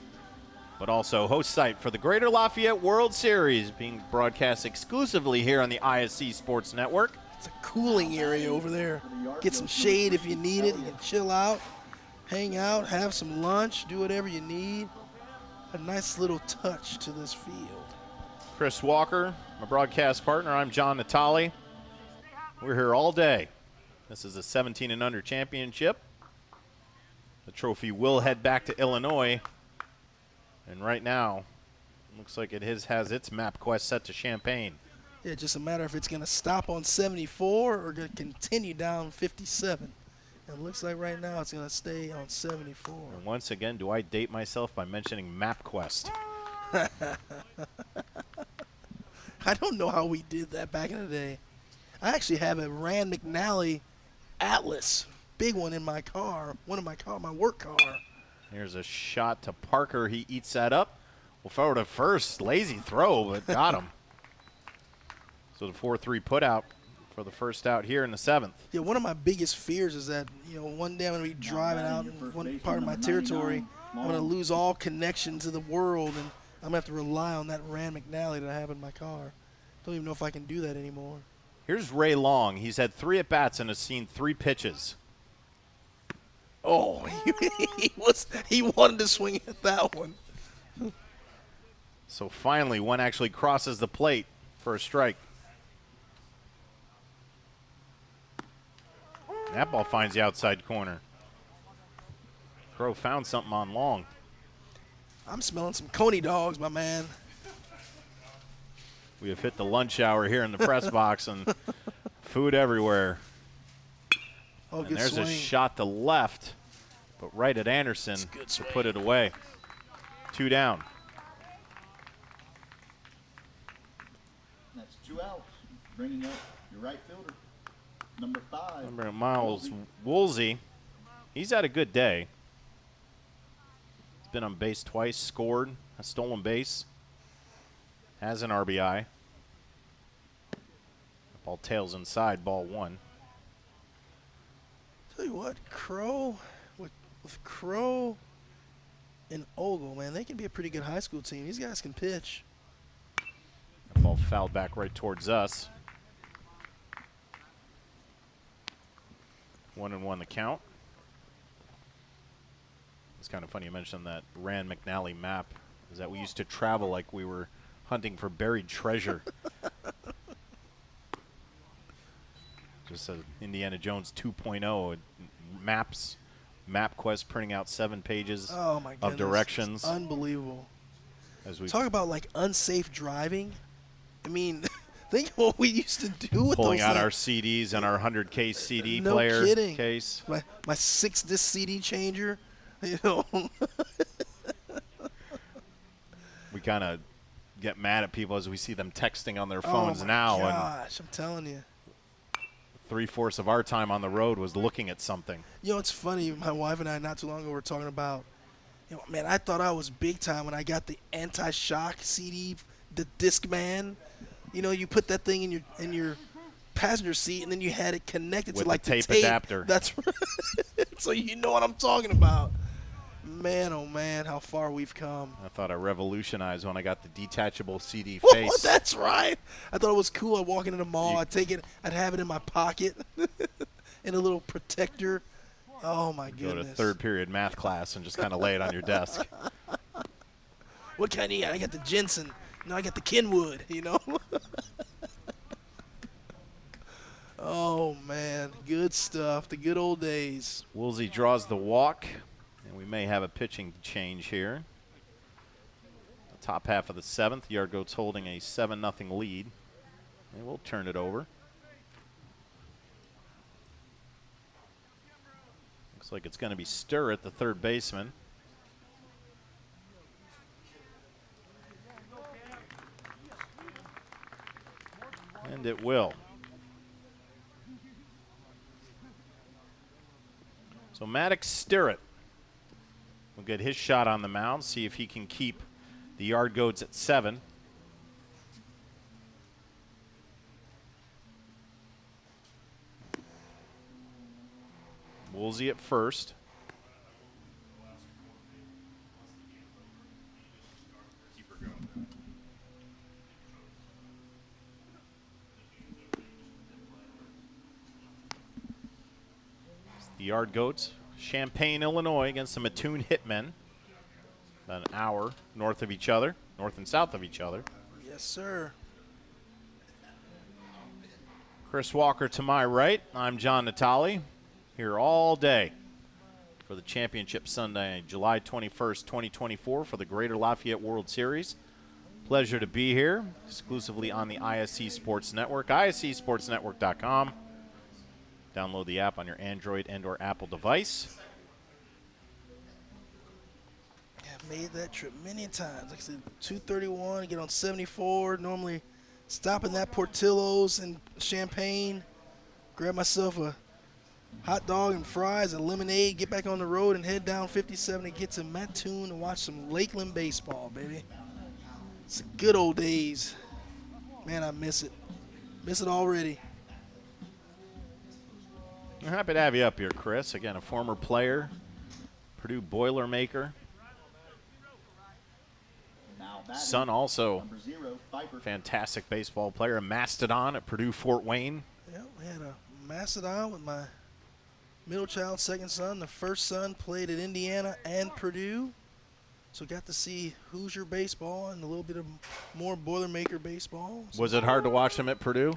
but also host site for the Greater Lafayette World Series, being broadcast exclusively here on the ISC Sports Network. It's a cooling area over there. Get some shade if you need it. You can chill out, hang out, have some lunch, do whatever you need. A nice little touch to this field. Chris Walker, my broadcast partner. I'm John Natale. We're here all day. This is a 17 and under championship. The trophy will head back to Illinois. And right now, looks like it has its map quest set to Champaign. Yeah, just a matter if it's going to stop on 74 or going to continue down 57. And it looks like right now it's going to stay on 74. And once again, do I date myself by mentioning MapQuest? I don't know how we did that back in the day. I actually have a Rand McNally Atlas, big one in my car, my work car. Here's a shot to Parker. He eats that up. Well, forward to first. Lazy throw, but got him. So the 4-3 put out for the first out here in the 7th. Yeah, one of my biggest fears is that, one day I'm going to be driving out in one part of my territory. I'm going to lose all connection to the world, and I'm going to have to rely on that Rand McNally that I have in my car. Don't even know if I can do that anymore. Here's Ray Long. He's had 3 at-bats and has seen 3 pitches. Oh, he wanted to swing at that one. So finally, one actually crosses the plate for a strike. That ball finds the outside corner. Crow found something on long. I'm smelling some Coney dogs, my man. We have hit the lunch hour here in the press box, and food everywhere. Oh, and good there's swing. a shot to left, but right at Anderson to put it away. 2 down. That's 2 outs. Bringing up your right fielder, number 5. Number Miles Woolsey. He's had a good day. He's been on base twice, scored a stolen base, has an RBI. Ball tails inside, ball 1. Tell you what, Crow, with Crow and Ogle, man, they can be a pretty good high school team. These guys can pitch. That ball fouled back right towards us. 1-1 the count. It's kind of funny you mentioned that Rand McNally map. Is that we used to travel like we were hunting for buried treasure. Just a Indiana Jones 2.0 maps, MapQuest printing out 7 pages Oh my goodness. of directions. It's unbelievable. As we Talk about like unsafe driving. I mean, think of what we used to do with pulling those out things. our CDs and our 100K CD No player kidding. case. My 6-disc CD changer. You know. We kind of get mad at people as we see them texting on their Oh phones my now. gosh, I'm telling you. And 3/4 of our time on the road was looking at something. You know, it's funny. My wife and I not too long ago were talking about, you know, man, I thought I was big time when I got the anti-shock CD, the Discman. You know, you put that thing in your passenger seat, and then you had it connected With to like the tape tape adapter. That's right. So you know what I'm talking about. Man, oh man, how far we've come. I thought I revolutionized when I got the detachable CD Oh, face. that's right. I thought it was cool. I'd walk into the mall, I'd take it, I'd have it in my pocket in a little protector. Oh my Go to goodness. 3rd period math class and just kind of lay it on your desk. What kind you got? I got the Jensen. No, I got the Kenwood, you know? Oh, man. Good stuff. The good old days. Woolsey draws the walk, and we may have a pitching change here. The top half of the 7th, Yard Goats holding a 7-0 lead. They will turn it over. Looks like it's going to be Sturr, the 3rd baseman. And it will. So Maddox Stirrett will get his shot on the mound, see if he can keep the Yard Goats at 7. Woolsey at first. The Yard Goats, Champaign, Illinois, against the Mattoon Hitmen. About an hour north of each other, north and south of each other. Yes, sir. Chris Walker to my right. I'm John Natale, here all day for the Championship Sunday, July 21st, 2024, for the Greater Lafayette World Series. Pleasure to be here, exclusively on the ISC Sports Network, iscsportsnetwork.com. Download the app on your Android and or Apple device. I've made that trip many times. Like I said, 231, get on 74. Normally stopping that Portillo's in Champaign, grab myself a hot dog and fries, a lemonade, get back on the road and head down 57 and get to Mattoon and watch some Lakeland baseball, baby. It's the good old days. Man, I miss it. Miss it already. I'm happy to have you up here, Chris. Again, a former player, Purdue Boilermaker. Now batting, Son also number 0, Pfeiffer. fantastic baseball player, a Mastodon at Purdue Fort Wayne. Yeah, we had a Macedon with my middle child, second son. The first son played at Indiana and Purdue. So got to see Hoosier baseball and a little bit of more Boilermaker baseball. So Was it hard to watch him at Purdue?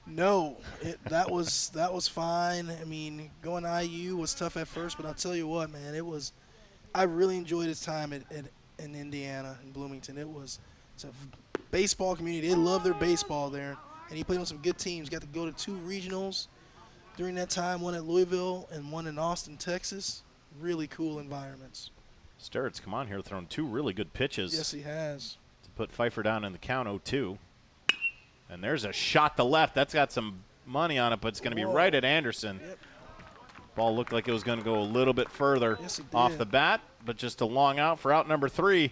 No, that was fine. I mean, going to IU was tough at first, but I'll tell you what, man, I really enjoyed his time in Indiana, in Bloomington. It's a baseball community. They love their baseball there, and he played on some good teams. Got to go to 2 regionals during that time, one at Louisville and one in Austin, Texas. Really cool environments. Sturrid's come on here, thrown 2 really good pitches. Yes, he has. To put Pfeiffer down in the count 0-2. And there's a shot to left. That's got some money on it, but it's going to be right at Anderson. Yep. Ball looked like it was going to go a little bit further off the bat, but just a long out for out number 3.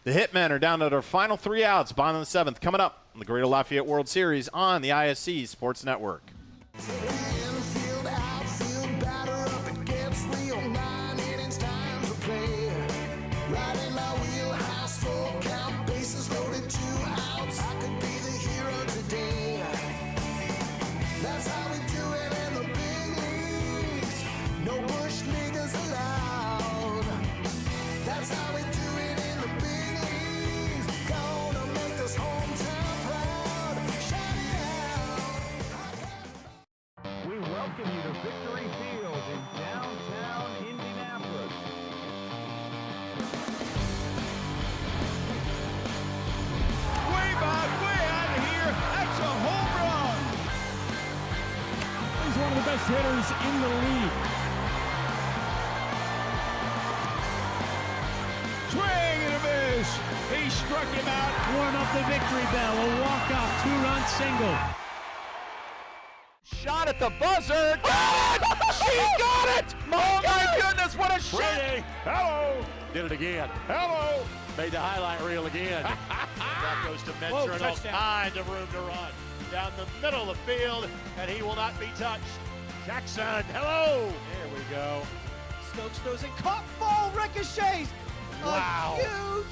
The Hitmen are down to their final 3 outs. Bottom of the 7th coming up in the Greater Lafayette World Series on the ISC Sports Network. One of the best hitters in the league. Swing and a miss. He struck him out. Warm up the victory bell. A walk-off 2-run single. Shot at the buzzer. Got it! She got it! Oh my goodness, what a shot! Hello! Did it again. Hello! Made the highlight reel again. That goes to Mentor and all kinds of room to run. Down the middle of the field, and he will not be touched. Jackson, hello! There we go. Stokes throws it, caught, ball ricochets. Wow. A huge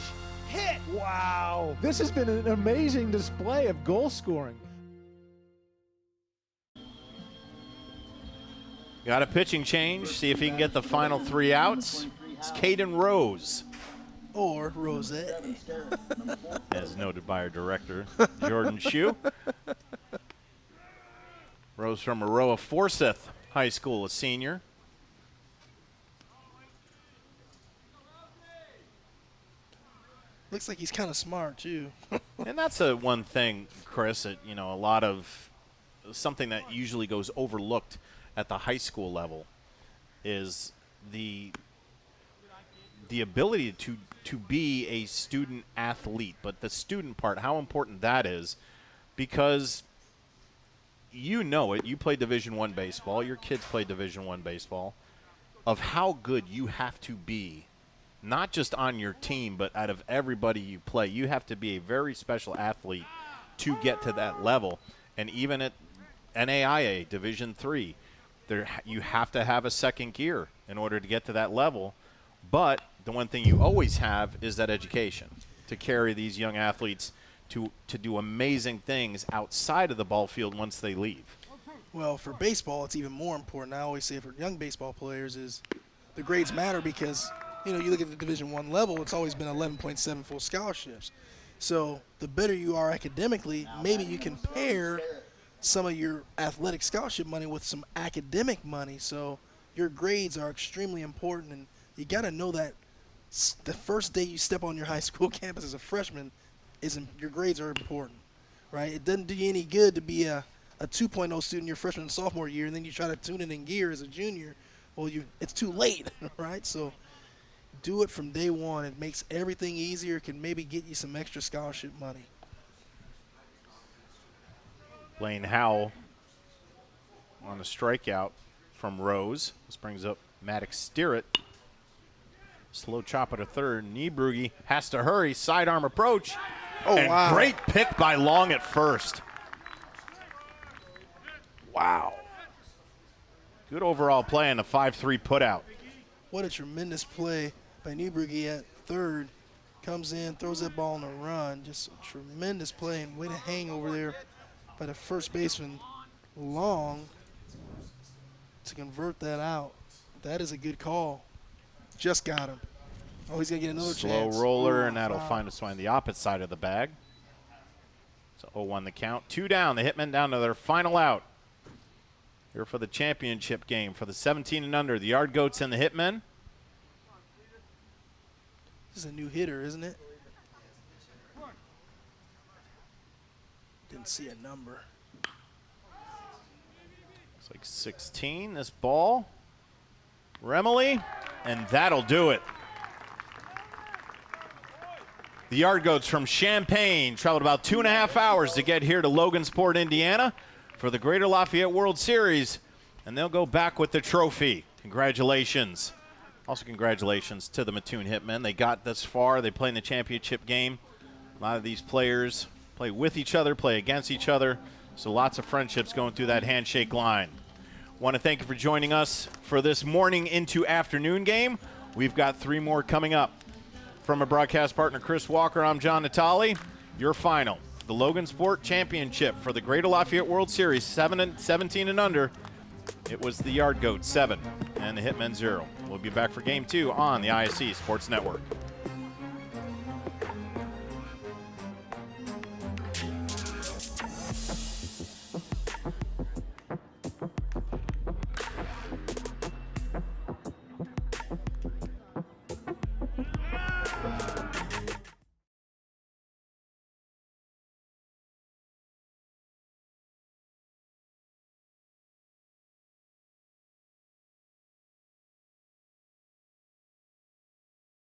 hit. Wow. This has been an amazing display of goal scoring. Got a pitching change. See if he can get the final 3 outs. It's Caden Rose, Or Rosette. as noted by our director, Jordan Shue. Rose from Aroa Forsyth High School, a senior. Looks like he's kind of smart, too. And that's a one thing, Chris, that, a lot of something that usually goes overlooked at the high school level is the ability to be a student athlete. But the student part, how important that is, because you know it. You play Division I baseball. Your kids play Division I baseball. Of how good you have to be, not just on your team, but out of everybody you play. You have to be a very special athlete to get to that level. And even at NAIA Division III, you have to have a second gear in order to get to that level. But the one thing you always have is that education to carry these young athletes to do amazing things outside of the ball field once they leave. Well, for baseball, it's even more important. I always say for young baseball players is the grades matter because, you look at the Division I level, it's always been 11.7 full scholarships. So the better you are academically, maybe you can pair some of your athletic scholarship money with some academic money. So your grades are extremely important, and you got to know that the first day you step on your high school campus as a freshman, your grades are important, right? It doesn't do you any good to be a 2.0 student your freshman and sophomore year, and then you try to tune it in gear as a junior. Well, it's too late, right? So do it from day one. It makes everything easier. Can maybe get you some extra scholarship money. Blaine Howell on a strikeout from Rose. This brings up Maddox Steerett. Slow chop at a third. Niebrugge has to hurry. Sidearm approach. Oh, and wow. Great pick by Long at first. Wow. Good overall play and a 5-3 putout. What a tremendous play by Niebrugge at third. Comes in, throws that ball on a run. Just a tremendous play and way to hang over there by the first baseman, Long, to convert that out. That is a good call. Just got him. Oh, he's going to get another chance. Slow roller, Ooh, and that'll foul. find us on the opposite side of the bag. So 0-1 the count. 2 down. The Hitmen down to their final out. Here for the championship game for the 17 and under. The Yard Goats and the Hitmen. This is a new hitter, isn't it? Didn't see a number. Looks like 16, this ball. Remily, and that'll do it. The Yard Goats from Champaign traveled about 2.5 hours to get here to Logansport, Indiana for the Greater Lafayette World Series, and they'll go back with the trophy. Congratulations. Also congratulations to the Mattoon Hitmen. They got this far. They play in the championship game. A lot of these players play with each other, play against each other, so lots of friendships going through that handshake line. Want to thank you for joining us for this morning into afternoon game. We've got 3 more coming up. From a broadcast partner, Chris Walker, I'm John Natale. Your final, the Logansport Championship for the Greater Lafayette World Series, 17 and under. It was the Yard Goats 7 and the Hitmen 0. We'll be back for Game 2 on the ISC Sports Network.